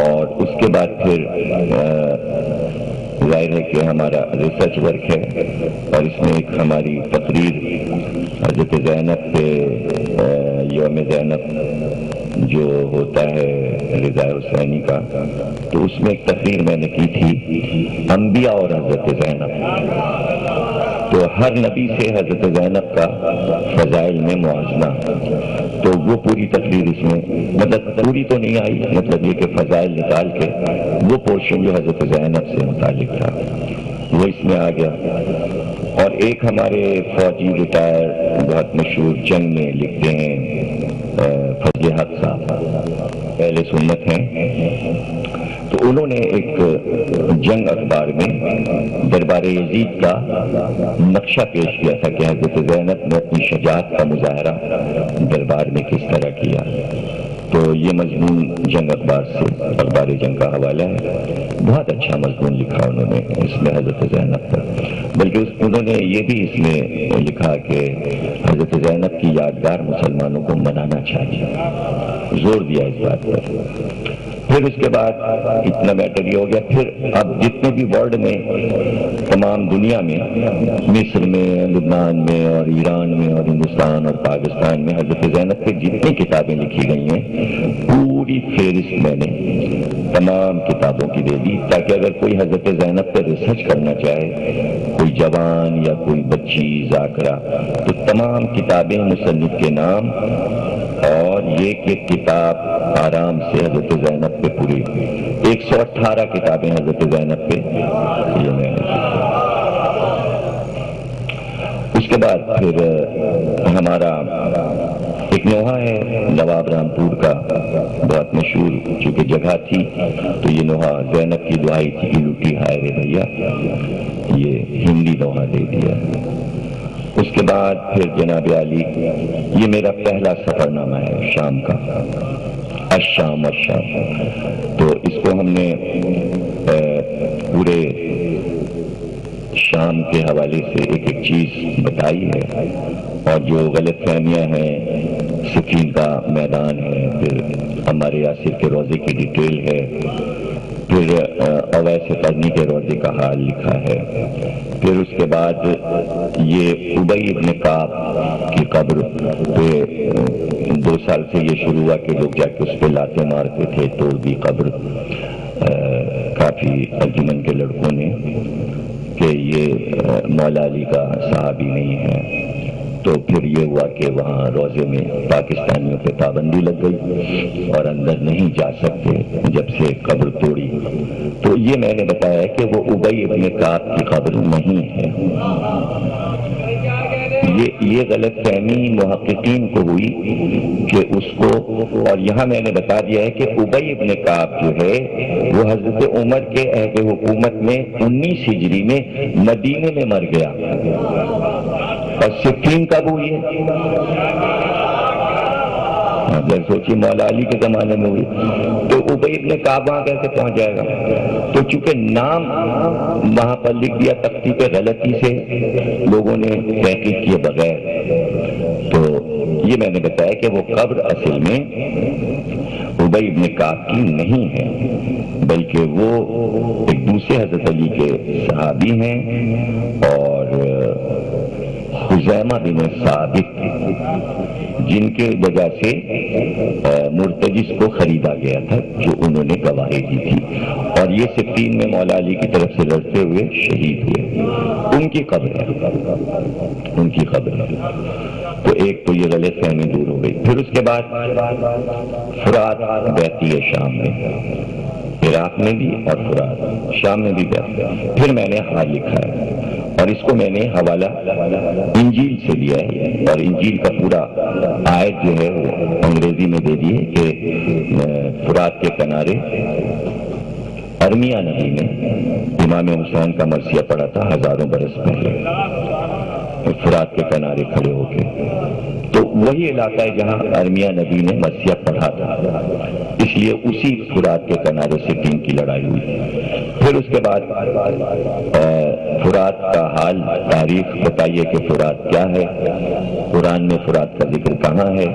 اور اس کے بعد پھر ظاہر ہے کہ ہمارا ریسرچ ورک ہے، اور اس میں ایک ہماری تقریر حضرت زینب پہ، یوم زینب جو ہوتا ہے رضا حسینی کا، تو اس میں ایک تقریر میں نے کی تھی انبیاء اور حضرت زینب، تو ہر نبی سے حضرت زینب کا فضائل میں موازنہ، تو وہ پوری تقریر اس میں، مطلب پوری تو نہیں آئی، مطلب یہ کہ فضائل نکال کے وہ پورشن جو حضرت زینب سے متعلق تھا وہ اس میں آ گیا۔ اور ایک ہمارے فوجی ریٹائر بہت مشہور جنگ میں لکھتے ہیں فضل حق صاحب، پہلے سنت ہیں، تو انہوں نے ایک جنگ اخبار میں دربار یزید کا نقشہ پیش کیا تھا کہ حضرت زینب نے اپنی شجاعت کا مظاہرہ دربار میں کس طرح کیا، تو یہ مضمون جنگ اخبار سے، اخبار جنگ کا حوالہ ہے۔ بہت اچھا مضمون لکھا انہوں نے اس میں حضرت زینب پر، بلکہ انہوں نے یہ بھی اس میں لکھا کہ حضرت زینب کی یادگار مسلمانوں کو منانا چاہیے، زور دیا اس بات پر۔ پھر اس کے بعد اتنا میٹر یہ ہو گیا، پھر اب جتنے بھی ورلڈ میں تمام دنیا میں، مصر میں، لبنان میں اور ایران میں اور ہندوستان اور پاکستان میں حضرت زینب پہ جتنی کتابیں لکھی گئی ہیں پوری فہرست میں نے تمام کتابوں کی دے دی، تاکہ اگر کوئی حضرت زینب پہ ریسرچ کرنا چاہے، کوئی جوان یا کوئی بچی ذاکرہ، تو تمام کتابیں مصنف کے نام اور یہ کہ کتاب آرام سے حضرت زینب پہ پوری 118 کتابیں حضرت زینب پہ یہ میں نے۔ اس کے بعد پھر ہمارا ایک نوحہ ہے نواب رامپور کا، بہت مشہور چونکہ جگہ تھی، تو یہ نوحہ زینب کی دعائی تھی کہ لوٹی ہائے رے بھیا، یہ ہندی نوحہ دے دیا۔ اس کے بعد پھر جناب علی، یہ میرا پہلا سفر نامہ ہے شام کا، الشام تو اس کو ہم نے پورے شام کے حوالے سے ایک ایک چیز بتائی ہے، اور جو غلط فہمیاں ہیں، سفین کا میدان ہے، پھر ہمارے یاسر کے روزے کی ڈیٹیل ہے، پھر اویس قرنی کے روزے کا حال لکھا ہے، پھر اس کے بعد یہ ابی ابن کعب کی قبر پہ 2 سال سے یہ شروع ہوا کہ لوگ جا کے اس پہ لاتے مارتے تھے، توڑ دی قبر کافی انجمن کے لڑکوں نے کہ یہ مولا علی کا صحابی نہیں ہے، تو پھر یہ ہوا کہ وہاں روزے میں پاکستانیوں پہ پابندی لگ گئی اور اندر نہیں جا سکتے جب سے قبر توڑی، تو یہ میں نے بتایا کہ وہ ابی ابن کعب کی قبر نہیں ہے۔ یہ غلط فہمی محققین کو ہوئی کہ اس کو، اور یہاں میں نے بتا دیا ہے کہ ابی ابن کعب جو ہے وہ حضرت عمر کے عہد حکومت میں 19 ہجری میں مدینے میں مر گیا، اور صفین کب ہوئی ہے؟ سوچیے مولا علی کے زمانے میں ہوئی، تو ابی ابن کعب وہاں کیسے پہنچ جائے گا؟ تو چونکہ نام وہاں پر لکھ دیا تختی پہ غلطی سے لوگوں نے تحقیق کیے بغیر، تو یہ میں نے بتایا کہ وہ قبر اصل میں ابی ابن کعب کی نہیں ہے، بلکہ وہ ایک دوسرے حضرت علی کے صحابی ہیں، اور خزیمہ بن ثابت جن کے وجہ سے مرتجس کو خریدا گیا تھا، جو انہوں نے گواہی دی تھی، اور یہ صفین میں مولا علی کی طرف سے لڑتے ہوئے شہید ہوئے، ان کی قبر ہے، ان کی قبر ہے۔ تو ایک تو یہ غلط فہمی دور ہو گئی۔ پھر اس کے بعد فرات بہتی ہے شام میں، عراق میں بھی اور فرات شام میں بھی بہتی ہے۔ پھر میں نے حال لکھا ہے، اور اس کو میں نے حوالہ انجیل سے لیا ہے، اور انجیل کا پورا آیت جو ہے وہ انگریزی میں دے دی ہے کہ فرات کے کنارے ارمیہ نبی نے امام حسین کا مرثیہ پڑھا تھا 1000 برس پہلے، فرات کے کنارے کھڑے ہو کے، تو وہی علاقہ ہے جہاں ارمیہ نبی نے مرثیہ پڑھا تھا، اس لیے اسی فرات کے کنارے سے ٹیم کی لڑائی ہوئی۔ پھر اس کے بعد فرات کا حال، تاریخ بتائیے کہ فرات کیا ہے، قرآن میں فرات کا ذکر کہاں ہے۔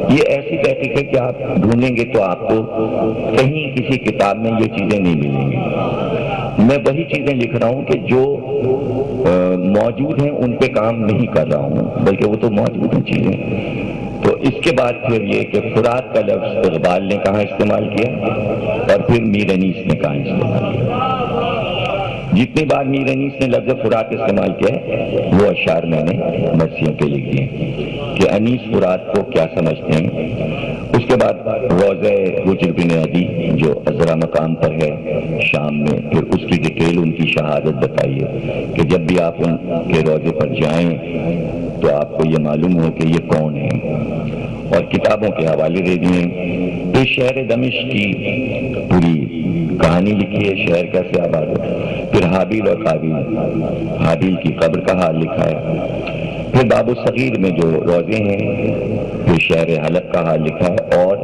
یہ ایسی تحقیق ہے کہ آپ ڈھونڈیں گے تو آپ کو کہیں کسی کتاب میں یہ چیزیں نہیں ملیں گی۔ میں وہی چیزیں لکھ رہا ہوں کہ جو موجود ہیں ان پہ کام نہیں کر رہا ہوں، بلکہ وہ تو موجود ہیں چیزیں۔ تو اس کے بعد پھر یہ کہ فرات کا لفظ اقبال نے کہاں استعمال کیا، اور پھر میر انیس نے کہاں استعمال کیا۔ جتنی بار میر انیس نے لفظ فرات استعمال کیا ہے وہ اشعار میں نے مرثیوں کے لکھ دیے کہ انیس فرات کو کیا سمجھتے ہیں۔ اس کے بعد روضہ حجر بن عدی جو عذرا مقام پر ہے شام میں، پھر اس کی ڈیٹیل ان کی شہادت بتائیے کہ جب بھی آپ ان کے روضے پر جائیں تو آپ کو یہ معلوم ہو کہ یہ کون ہے، اور کتابوں کے حوالے دے دیے۔ پھر شہر دمشق کی پوری کہانی لکھی ہے، شہر کیسے آباد ہے۔ پھر حابیل اور قابیل، حابیل کی قبر کا حال لکھا ہے۔ پھر باب الصغیر میں جو روضے ہیں، پھر شہر حلب کا حال لکھا ہے، اور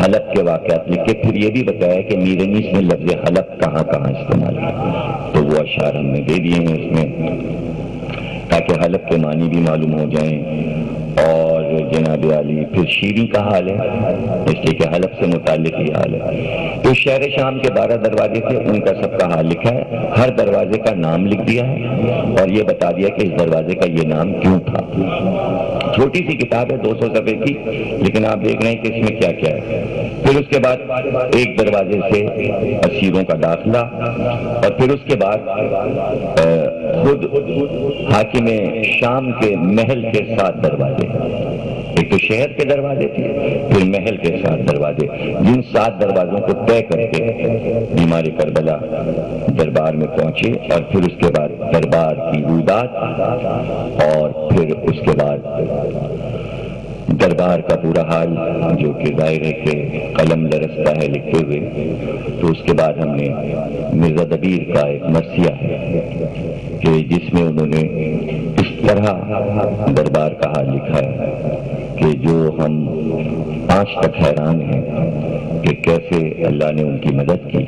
حلب کے واقعات لکھ کے پھر یہ بھی بتایا کہ میرنیس نے لفظ حلب کہاں کہاں استعمال کیا، تو وہ اشعار ہم نے دے دیے ہیں اس میں تاکہ حلب کے معنی بھی معلوم ہو جائیں۔ اور جناب علی پھر شیریں کا حال ہے، اس لیے کہ حلب سے متعلق یہ حال ہے۔ تو شہر شام کے 12 دروازے تھے، ان کا سب کا حال لکھا ہے، ہر دروازے کا نام لکھ دیا ہے اور یہ بتا دیا کہ اس دروازے کا یہ نام کیوں تھا۔ چھوٹی سی کتاب ہے 200 صفحے کی، لیکن آپ دیکھ رہے ہیں کہ اس میں کیا کیا ہے۔ پھر اس کے بعد ایک دروازے سے اسیروں کا داخلہ، اور پھر اس کے بعد خود حاکم شام کے محل کے 7 دروازے، ایک تو شہر کے دروازے تھے، پھر محل کے 7 دروازے، جن 7 دروازوں کو طے کر کے بیمار کربلا دربار میں پہنچے، اور پھر اس کے بعد دربار کی رودات، اور پھر اس کے بعد دربار کا پورا حال جو کہ ظاہر ہے کہ قلم لرزتا ہے لکھتے ہوئے۔ تو اس کے بعد ہم نے مرزا دبیر کا ایک مرثیہ ہے کہ جس میں انہوں نے اس طرح دربار کا حال لکھا ہے کہ جو ہم آج تک حیران ہیں کہ کیسے اللہ نے ان کی مدد کی،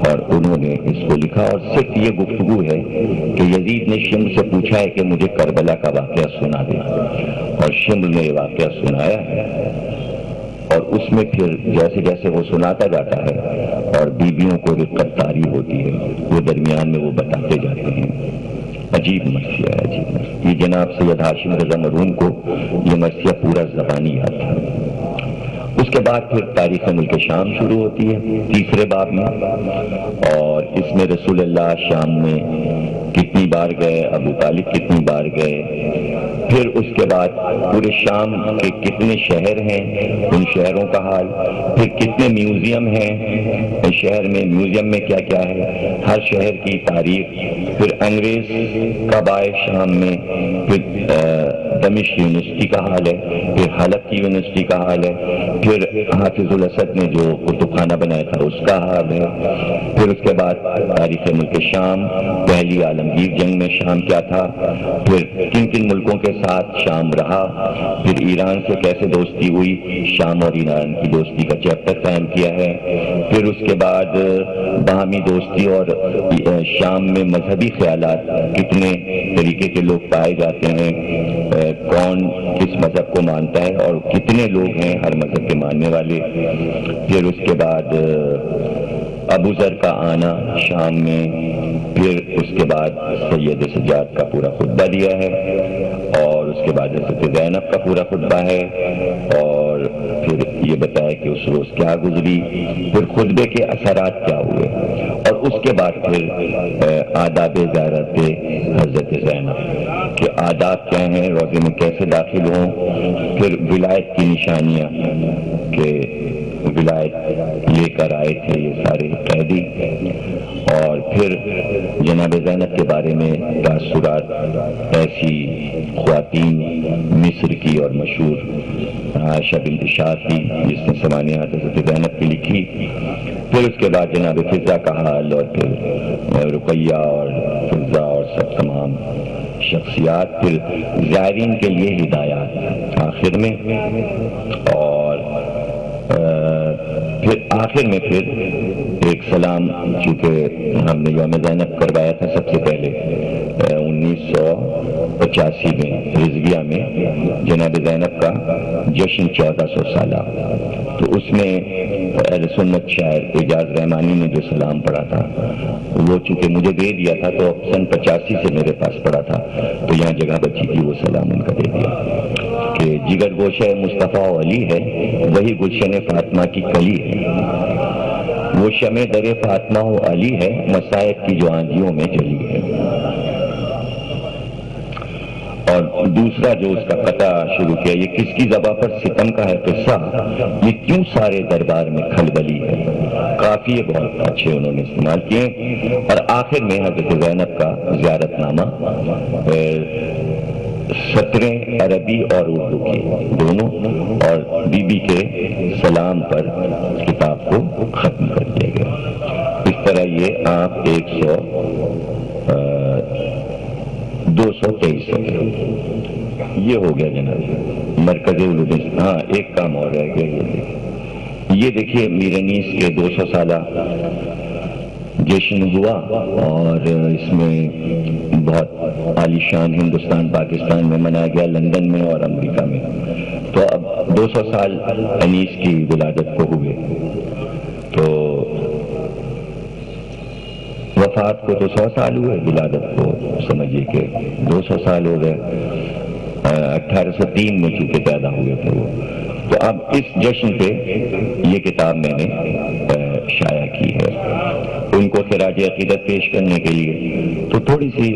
اور انہوں نے اس کو لکھا۔ اور صرف یہ گفتگو ہے کہ یزید نے شمر سے پوچھا ہے کہ مجھے کربلا کا واقعہ سنا دے، اور شمر نے یہ واقعہ سنایا ہے، اور اس میں پھر جیسے جیسے وہ سناتا جاتا ہے اور بیویوں کو رقت طاری ہوتی ہے، وہ درمیان میں وہ بتاتے جاتے ہیں۔ عجیب مرثیہ ہے، عجیب مرثیہ۔ یہ جناب سید ہاشم رضا مرحوم کو یہ مرثیہ پورا زبانی یاد تھا۔ اس کے بعد پھر تاریخ ملک شام شروع ہوتی ہے 3 باب میں، اور اس میں رسول اللہ شام میں کتنی بار گئے، ابو طالب کتنی بار گئے، پھر اس کے بعد پورے شام کے کتنے شہر ہیں، ان شہروں کا حال، پھر کتنے میوزیم ہیں شہر میں، میوزیم میں کیا کیا ہے، ہر شہر کی تاریخ، پھر انگریز کب آئے شام میں، پھر دمشق یونیورسٹی کا حال ہے، پھر حلب کی یونیورسٹی کا حال ہے، پھر حافظ الاسد نے جو کتب خانہ بنایا تھا اس کا حال ہے، پھر اس کے بعد تاریخ ملک شام، پہلی عالمگیر جنگ میں شام کیا تھا، پھر کن کن ملکوں کے ساتھ شام رہا، پھر ایران سے کیسے دوستی ہوئی، شام اور ایران کی دوستی کا چیپٹر قائم کیا ہے، پھر اس کے بعد باہمی دوستی اور شام میں مذہبی خیالات کتنے طریقے کے لوگ پائے جاتے ہیں، کون کس مذہب کو مانتا ہے اور کتنے لوگ ہیں ہر مذہب کے ماننے والے، پھر اس کے بعد ابو ذر کا آنا شام میں، پھر اس کے بعد سید سجاد کا پورا خطبہ دیا ہے، اور اس کے بعد حضرت زینب کا پورا خطبہ ہے، اور پھر یہ بتایا کہ اس روز کیا گزری، پھر خطبے کے اثرات کیا ہوئے، اور اس کے بعد پھر آداب زیارت حضرت زینب کہ آداب کیا ہیں، روضے میں کیسے داخل ہوں، پھر ولایت کی نشانیاں کہ ولایت لے کر آئے تھے یہ سارے قیدی، اور پھر جناب زینب کے بارے میں تاثرات، ایسی خواتین مصر کی اور مشہور عائشہ بنت شافی جس نے سمانیات حضرت زینب کی لکھی، پھر اس کے بعد جناب فضا کا حال، اور پھر رقیہ اور فضا اور سب تمام شخصیات، پھر زائرین کے لیے ہدایات آخر میں، اور پھر آخر میں پھر ایک سلام، چونکہ ہم نے یوم زینب کروایا تھا سب سے پہلے 1985 میں رضویہ میں جناب زینب کا جشن 1400 سالہ، تو اس میں اہل سنت شاعر اعجاز رحمانی نے جو سلام پڑھا تھا وہ چونکہ مجھے دے دیا تھا تو سن 85 سے میرے پاس پڑھا تھا، تو یہاں جگہ بچی تھی، وہ سلام ان کا دے دیا کہ جگر گوشہ مصطفیٰ و علی ہے، وہی گلشن فاطمہ کی کلی ہے، وہ شمع در فاطمہ و علی ہے، مصائب کی جو آندھیوں میں جلی ہے۔ اور دوسرا جو اس کا قطع شروع کیا، یہ کس کی زباں پر ستم کا ہے قصہ، یہ کیوں سارے دربار میں کھلبلی ہے، قافیے بہت اچھے انہوں نے استعمال کیے، اور آخر میں حضرت زینب کا زیارت نامہ، سطریں عربی اور اردو کی دونوں، اور بی بی کے سلام پر کتاب کو ختم کر دیا گیا۔ اس طرح یہ آپ 223 یہ ہو گیا جناب مرکز علوم۔ ہاں ایک کام اور رہ گیا، یہ یہ دیکھیے میر انیس کے 200 سالہ جشن ہوا اور اس میں بہت عالی شان ہندوستان پاکستان میں منایا گیا، لندن میں اور امریکہ میں۔ تو اب 200 سال انیس کی ولادت کو ہوئے، تو وفات کو تو 100 سال ہوئے، ولادت کو سمجھیے کہ 200 سال ہو گئے۔ 1803 میں چونکہ پیدا ہوئے تھے وہ۔ تو اب اس جشن پہ یہ کتاب میں نے شائع کی ہے ان کو خراج عقیدت پیش کرنے کے لیے۔ تو تھوڑی سی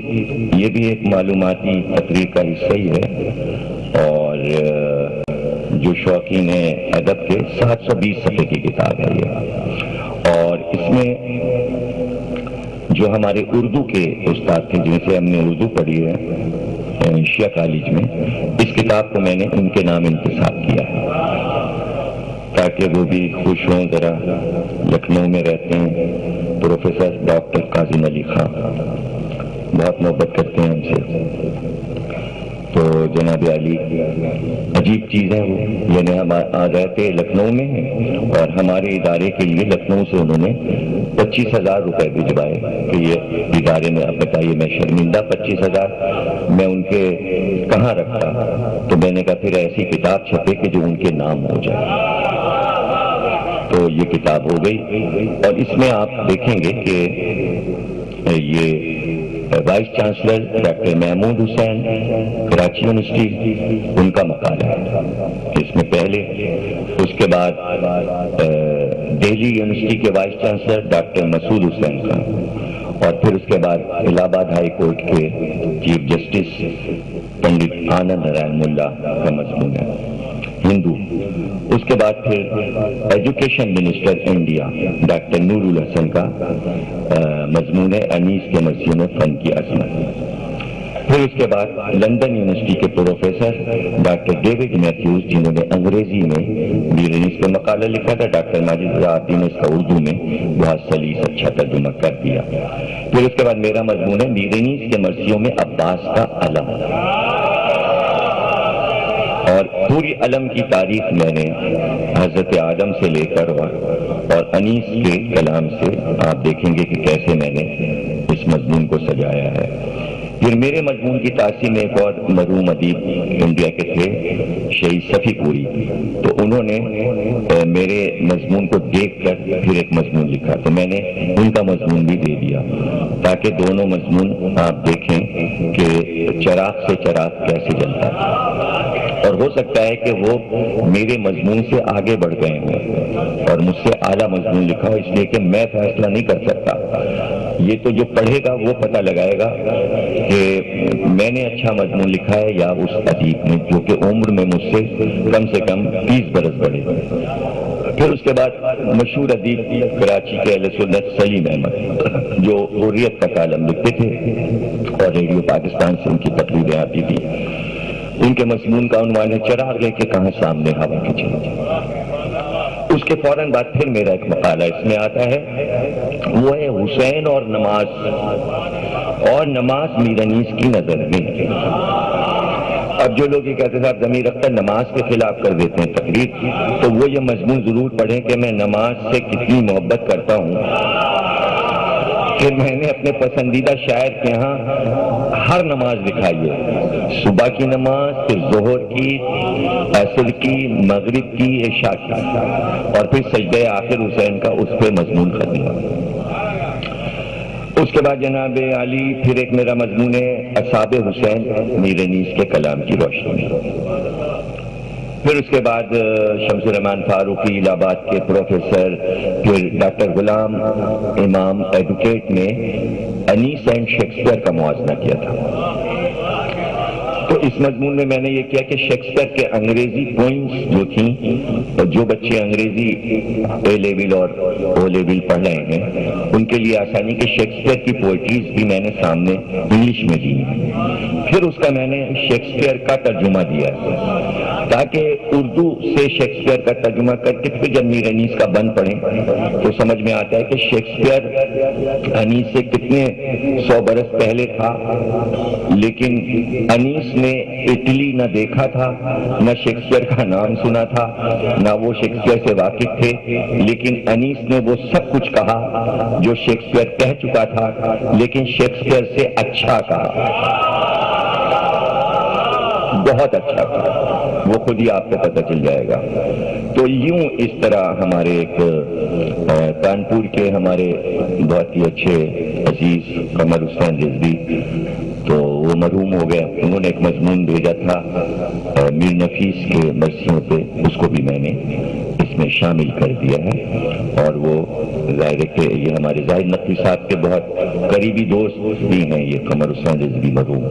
یہ بھی ایک معلوماتی تقریر کا حصہ ہی ہے، اور جو شوقین ادب کے 720 صفحے کی کتاب ہے یہ، اور اس میں جو ہمارے اردو کے استاد تھے جن سے ہم نے اردو پڑھی ہے شیعہ کالج میں، اس کتاب کو میں نے ان کے نام انتساب کیا ہے تاکہ وہ بھی خوش ہوں۔ ذرا لکھنؤ میں رہتے ہیں پروفیسر ڈاکٹر قاسم علی خان، بہت محبت کرتے ہیں ہم سے۔ تو جناب علی عجیب چیز ہے وہ، یعنی ہم رہتے لکھنؤ میں ہیں اور ہمارے ادارے کے لیے لکھنؤ سے انہوں نے 25,000 روپے بھجوائے کہ یہ ادارے میں، اب بتائیے میں شرمندہ 25,000 میں ان کے کہاں رکھتا۔ تو میں نے کہا پھر ایسی کتاب چھپے کہ جو ان کے نام ہو جائے۔ تو یہ کتاب ہو گئی، اور اس میں آپ دیکھیں گے کہ یہ وائس چانسلر ڈاکٹر محمود حسین کراچی یونیورسٹی، ان کا مقالہ ہے اس میں پہلے۔ اس کے بعد دہلی یونیورسٹی کے وائس چانسلر ڈاکٹر مسعود حسین کا، اور پھر اس کے بعد الہ آباد ہائی کورٹ کے چیف جسٹس پنڈت آنند نارائن ملا کا مضمون ہے ہندو۔ اس کے بعد پھر ایجوکیشن منسٹر انڈیا ڈاکٹر نور الحسن کا مضمون ہے انیس کے مرثیوں میں فن کی عظمت۔ پھر اس کے بعد لندن یونیورسٹی کے پروفیسر ڈاکٹر ڈیوڈ میتھیوز جنہوں نے انگریزی میں میر انیس پہ مقالہ لکھا تھا، ڈاکٹر ماجد رضا آبدی نے اس کا اردو میں بہت سلیس اچھا ترجمہ کر دیا۔ پھر اس کے بعد میرا مضمون ہے میر انیس کے مرثیوں میں عباس کا علم، اور پوری علم کی تاریخ میں نے حضرت آدم سے لے کر اور انیس کے کلام سے آپ دیکھیں گے کہ کیسے میں نے اس مضمون کو سجایا ہے۔ پھر میرے مضمون کی تاثیر میں ایک اور مرحوم ادیب انڈیا کے تھے شہید صفی پوری، تو انہوں نے میرے مضمون کو دیکھ کر پھر ایک مضمون لکھا، تو میں نے ان کا مضمون بھی دے دیا تاکہ دونوں مضمون آپ دیکھیں کہ چراغ سے چراغ کیسے جلتا ہے۔ اور ہو سکتا ہے کہ وہ میرے مضمون سے آگے بڑھ گئے ہوں اور مجھ سے اعلیٰ مضمون لکھا ہو، اس لیے کہ میں فیصلہ نہیں کر سکتا، یہ تو جو پڑھے گا وہ پتہ لگائے گا کہ میں نے اچھا مضمون لکھا ہے یا اس ادیب نے جو کہ عمر میں مجھ سے کم 30 برس بڑے۔ پھر اس کے بعد مشہور ادیب کراچی کے اہل سنت سلیم احمد جو حریت کا کالم لکھتے تھے اور ریڈیو پاکستان سے ان کی تقریریں آتی تھی، ان کے مضمون کا عنوان ہے چراغ لے کے کہاں سامنے ہوا کی چلے۔ اس کے فوراً بعد پھر میرا ایک مقالہ اس میں آتا ہے، وہ ہے حسین اور نماز میر انیس کی نظر میں۔ اب جو لوگ یہ کہتے ہیں صاحب ضمیر اختر نماز کے خلاف کر دیتے ہیں تقریر، تو وہ یہ مضمون ضرور پڑھیں کہ میں نماز سے کتنی محبت کرتا ہوں کہ میں نے اپنے پسندیدہ شاعر کے ہاں ہر نماز دکھائی ہے، صبح کی نماز، پھر ظہر کی، عصر کی، مغرب کی، عشاء کی، اور پھر سجدہ آخر حسین کا اس پہ مضمون ختم۔ اس کے بعد جناب علی پھر ایک میرا مضمون ہے اصحاب حسین میر انیس کے کلام کی روشنی۔ پھر اس کے بعد شمس الرحمان فاروقی الہ آباد کے پروفیسر، پھر ڈاکٹر غلام امام ایڈوکیٹ نے انیس اینڈ شیکسپیئر کا موازنہ کیا تھا۔ تو اس مضمون میں نے یہ کیا کہ شیکسپیئر کے انگریزی پوئمز جو تھیں، جو بچے انگریزی اے لیول اور او لیول پڑھ رہے ہیں ان کے لیے آسانی کہ شیکسپیئر کی پوئٹریز بھی میں نے سامنے انگلش میں دی ہیں۔ پھر اس کا میں نے شیکسپیئر کا ترجمہ دیا ہے تاکہ اردو سے شیکسپیئر کا ترجمہ کر کے پھر جب میر انیس کا بند پڑھیں تو سمجھ میں آتا ہے کہ شیکسپیئر انیس سے کتنے 100 برس پہلے تھا، لیکن انیس نے اٹلی نہ دیکھا تھا، نہ شیکسپیئر کا نام سنا تھا، نہ وہ شیکسپیئر سے واقف تھے، لیکن انیس نے وہ سب کچھ کہا جو شیکسپیئر کہہ چکا تھا، لیکن شیکسپیئر سے اچھا کہا، بہت اچھا کہا، وہ خود ہی آپ کو پتہ چل جائے گا۔ تو یوں اس طرح ہمارے ایک کانپور کے ہمارے بہت ہی اچھے عزیز قمر حسین رضوی، تو وہ مرحوم ہو گئے، انہوں نے ایک مضمون بھیجا تھا میر نفیس کے مرثیوں پہ، اس کو بھی میں نے اس میں شامل کر دیا ہے، اور وہ ظاہر ہے کہ یہ ہمارے زاہد نقوی صاحب کے بہت قریبی دوست بھی ہیں یہ قمر حسین رضوی مرحوم۔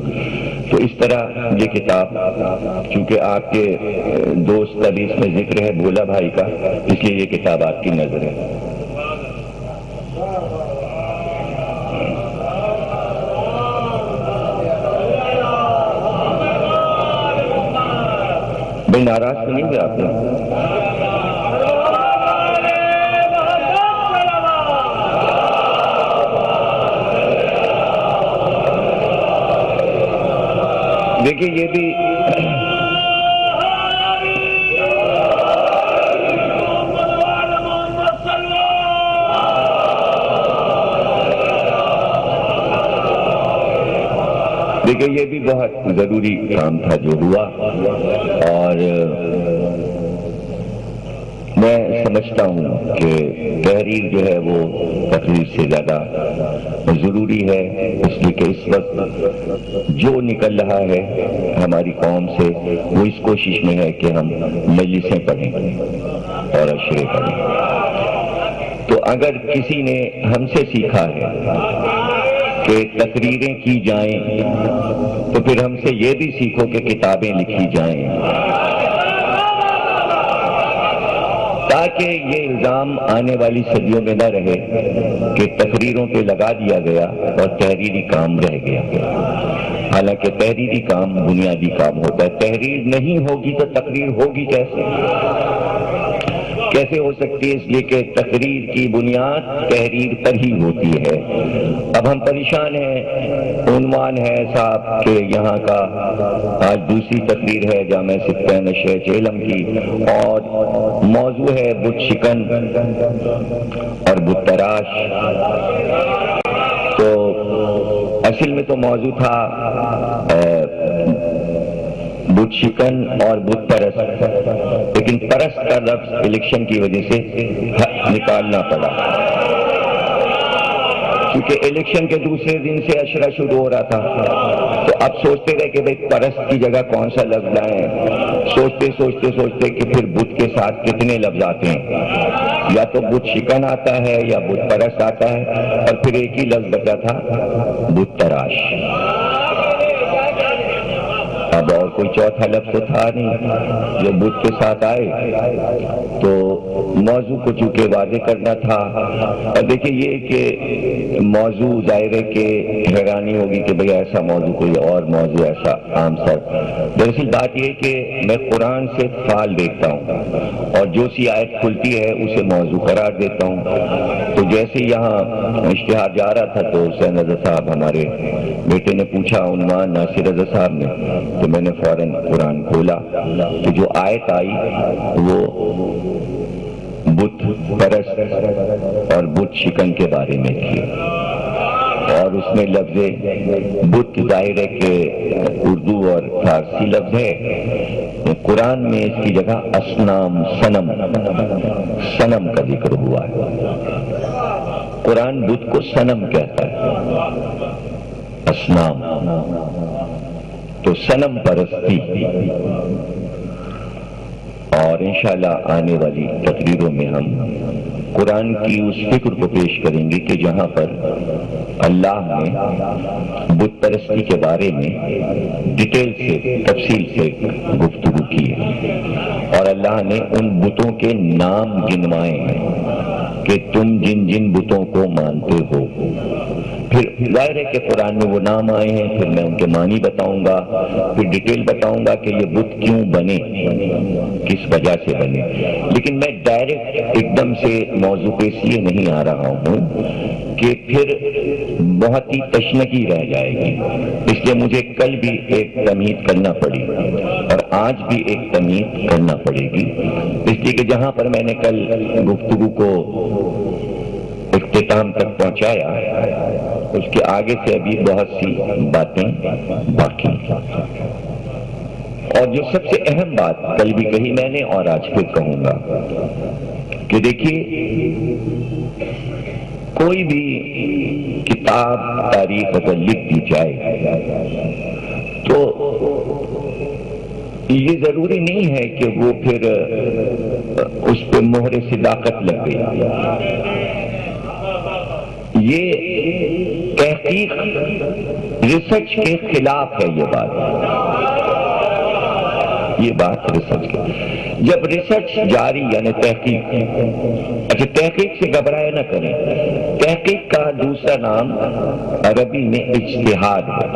تو اس طرح یہ کتاب، چونکہ آپ کے دوست کا بھی اس میں ذکر ہے بھولا بھائی کا، اس لیے یہ کتاب آپ کی نظر ہے۔ بھائی ناراض تو نہیں ہوئے آپ نے؟ دیکھیے یہ بھی بہت ضروری کام تھا جو ہوا، اور میں سمجھتا ہوں کہ تحریر جو ہے وہ تقریر سے زیادہ ضروری ہے، اس لیے کہ اس وقت جو نکل رہا ہے ہماری قوم سے وہ اس کوشش میں ہے کہ ہم مجلسیں پڑھیں اور اشرے پڑھیں۔ تو اگر کسی نے ہم سے سیکھا ہے کہ تقریریں کی جائیں، تو پھر ہم سے یہ بھی سیکھو کہ کتابیں لکھی جائیں، تاکہ یہ الزام آنے والی صدیوں میں نہ رہے کہ تقریروں پہ لگا دیا گیا اور تحریری کام رہ گیا۔ حالانکہ تحریری کام بنیادی کام ہوتا ہے، تحریر نہیں ہوگی تو تقریر ہوگی کیسے ہو سکتی ہے؟ اس لیے کہ تقریر کی بنیاد تحریر پر ہی ہوتی ہے۔ اب ہم پریشان ہیں، عنوان ہے صاحب کہ یہاں کا آج دوسری تقریر ہے جامعہ سپہ نشر چیلم کی، اور موضوع ہے بت شکن اور بت تراش۔ تو اصل میں تو موضوع تھا بت شکن اور بت پرست، لیکن پرست کا لفظ الیکشن کی وجہ سے نکالنا پڑا، کیونکہ الیکشن کے دوسرے دن سے اشرا شروع ہو رہا تھا۔ تو اب سوچتے رہے کہ بھئی پرست کی جگہ کون سا لفظ لائیں، سوچتے کہ پھر بت کے ساتھ کتنے لفظ آتے ہیں، یا تو بت شکن آتا ہے یا بت پرست آتا ہے، اور پھر ایک ہی لفظ بچا تھا بت تراش۔ اب اور کوئی چوتھا لفظ تو تھا نہیں جو بت کے ساتھ آئے، تو موضوع کو چونکہ واضح کرنا تھا۔ اور دیکھیں یہ کہ موضوع ظاہر ہے کہ حیرانی ہوگی کہ بھئی ایسا موضوع کوئی اور موضوع ایسا عام سر۔ دراصل بات یہ کہ میں قرآن سے فعال دیکھتا ہوں، اور جو سی آیت کھلتی ہے اسے موضوع قرار دیتا ہوں۔ تو جیسے یہاں اشتہار جا رہا تھا تو حسین رضا صاحب ہمارے بیٹے نے پوچھا عنوان ناصر رضا صاحب نے، تو میں نے فوراً قرآن کھولا، تو جو آیت آئی وہ بت پرست اور بت شکن کے بارے میں تھی، اور اس میں لفظ بت ظاہر ہے کہ اردو اور فارسی لفظ ہے، قرآن میں اس کی جگہ اصنام صنم کا ذکر ہوا ہے۔ قرآن بت کو صنم کہتا ہے، اصنام تو صنم پرستی۔ اور انشاءاللہ آنے والی تقریروں میں ہم قرآن کی اس فکر کو پیش کریں گے کہ جہاں پر اللہ نے بت پرستی کے بارے میں ڈیٹیل سے تفصیل سے گفتگو کی ہے، اور اللہ نے ان بتوں کے نام گنوائے ہیں کہ تم جن جن بتوں کو مانتے ہو۔ پھر ظاہر ہے کہ قرآن میں وہ نام آئے ہیں، پھر میں ان کے معنی بتاؤں گا، پھر ڈیٹیل بتاؤں گا کہ یہ بت کیوں بنے، کس وجہ سے بنے۔ لیکن میں ڈائریکٹ ایک دم سے موضوع پہ اس لیے نہیں آ رہا ہوں کہ پھر بہت ہی تشنگی رہ جائے گی، اس لیے مجھے کل بھی ایک تمہید کرنا پڑی اور آج بھی ایک تمہید کرنا پڑے گی، اس لیے کہ جہاں پر میں نے کل گفتگو کو اختتام تک پہنچایا اس کے آگے سے ابھی بہت سی باتیں باقی، اور جو سب سے اہم بات کل بھی کہی میں نے اور آج پھر کہوں گا کہ دیکھیے، کوئی بھی کتاب تاریخ اگر لکھ دی جائے تو یہ ضروری نہیں ہے کہ وہ پھر اس پہ مہر صداقت لگ گئی۔ یہ تحقیق ریسرچ کے خلاف ہے، یہ بات ریسرچ کے، جب ریسرچ جاری یعنی تحقیق، اچھا تحقیق سے گھبرائے نہ کریں، تحقیق کا دوسرا نام عربی میں اجتہاد ہے،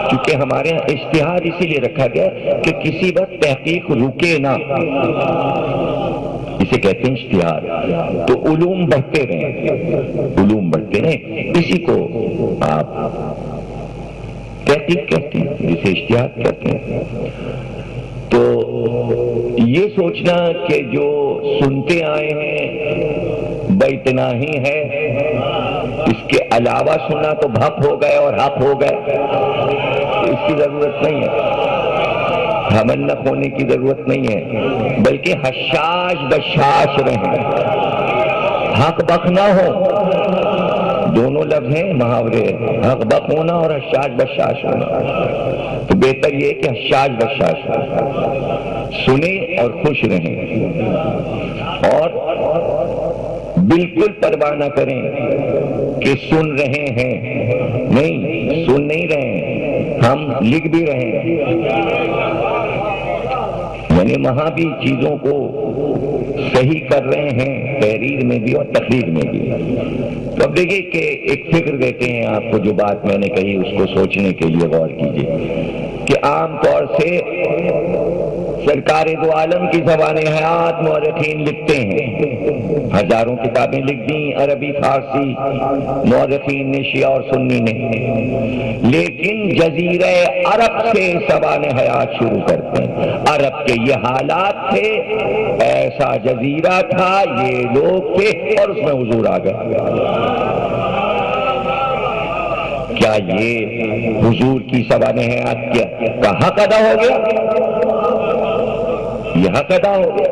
کیونکہ ہمارے یہاں اجتہاد اسی لیے رکھا گیا کہ کسی وقت تحقیق رکے نہ، اسے کہتے ہیں اجتہاد، تو علوم بڑھتے رہیں، اسی کو آپ تحقیق کہتے ہیں، جسے اجتہاد کہتے ہیں۔ تو یہ سوچنا کہ جو سنتے آئے ہیں بیتناہی ہے، اس کے علاوہ سنا تو بھپ ہو گئے اور حق ہو گئے، اس کی ضرورت نہیں ہے، ہمنق ہونے کی ضرورت نہیں ہے، بلکہ حشاش بشاش رہیں، حق بک نہ ہو، دونوں لفظ ہیں محاورے، حق بک ہونا اور حشاش بشاش ہونا، تو بہتر یہ کہ حشاش بشاش سنیں اور خوش رہیں، اور بالکل پرواہ نہ کریں کہ سن رہے ہیں، نہیں سن نہیں رہے، ہم لکھ بھی رہے ہیں، یعنی وہاں بھی چیزوں کو صحیح کر رہے ہیں، تحریر میں بھی اور تقریر میں بھی۔ تو اب دیکھیے کہ ایک فکر دیتے ہیں آپ کو، جو بات میں نے کہی اس کو سوچنے کے لیے غور کیجیے کہ عام طور سے سرکار دو عالم کی زبان حیات مورخین لکھتے ہیں، ہزاروں کتابیں لکھ دیں عربی فارسی مورخین نے، شیعہ اور سنی نے، لیکن جزیرہ عرب سے زبان حیات شروع کرتے ہیں۔ عرب کے یہ حالات تھے، ایسا جزیرہ تھا، یہ لوگ تھے، اور اس میں حضور آ گئے۔ کیا یہ حضور کی زبان حیات کا حق ادا ہو گیا؟ یہ حق ادا ہو گیا۔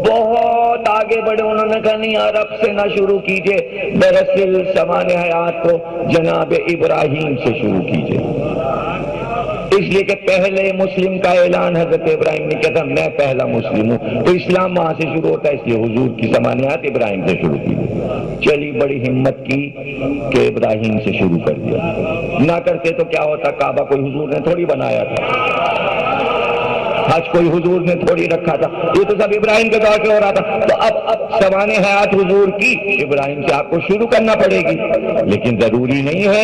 بہت آگے بڑھے، انہوں نے کہا نہیں عرب سے نہ شروع کیجئے، دراصل زبان حیات کو جناب ابراہیم سے شروع کیجئے، اس لیے کہ پہلے مسلم کا اعلان حضرت ابراہیم نے کیا تھا، میں پہلا مسلم ہوں، تو اسلام وہاں سے شروع ہوتا ہے، اس لیے حضور کی زبان حیات ابراہیم سے شروع کی۔ چلی بڑی ہمت کی کہ ابراہیم سے شروع کر دیا، نہ کرتے تو کیا ہوتا، کعبہ کوئی حضور نے تھوڑی بنایا تھا، حج کوئی حضور نے تھوڑی رکھا تھا، یہ تو سب ابراہیم کے دور پہ ہو رہا تھا۔ تو اب زبان حیات حضور کی، ابراہیم سے آپ کو شروع کرنا پڑے گی، لیکن ضروری نہیں ہے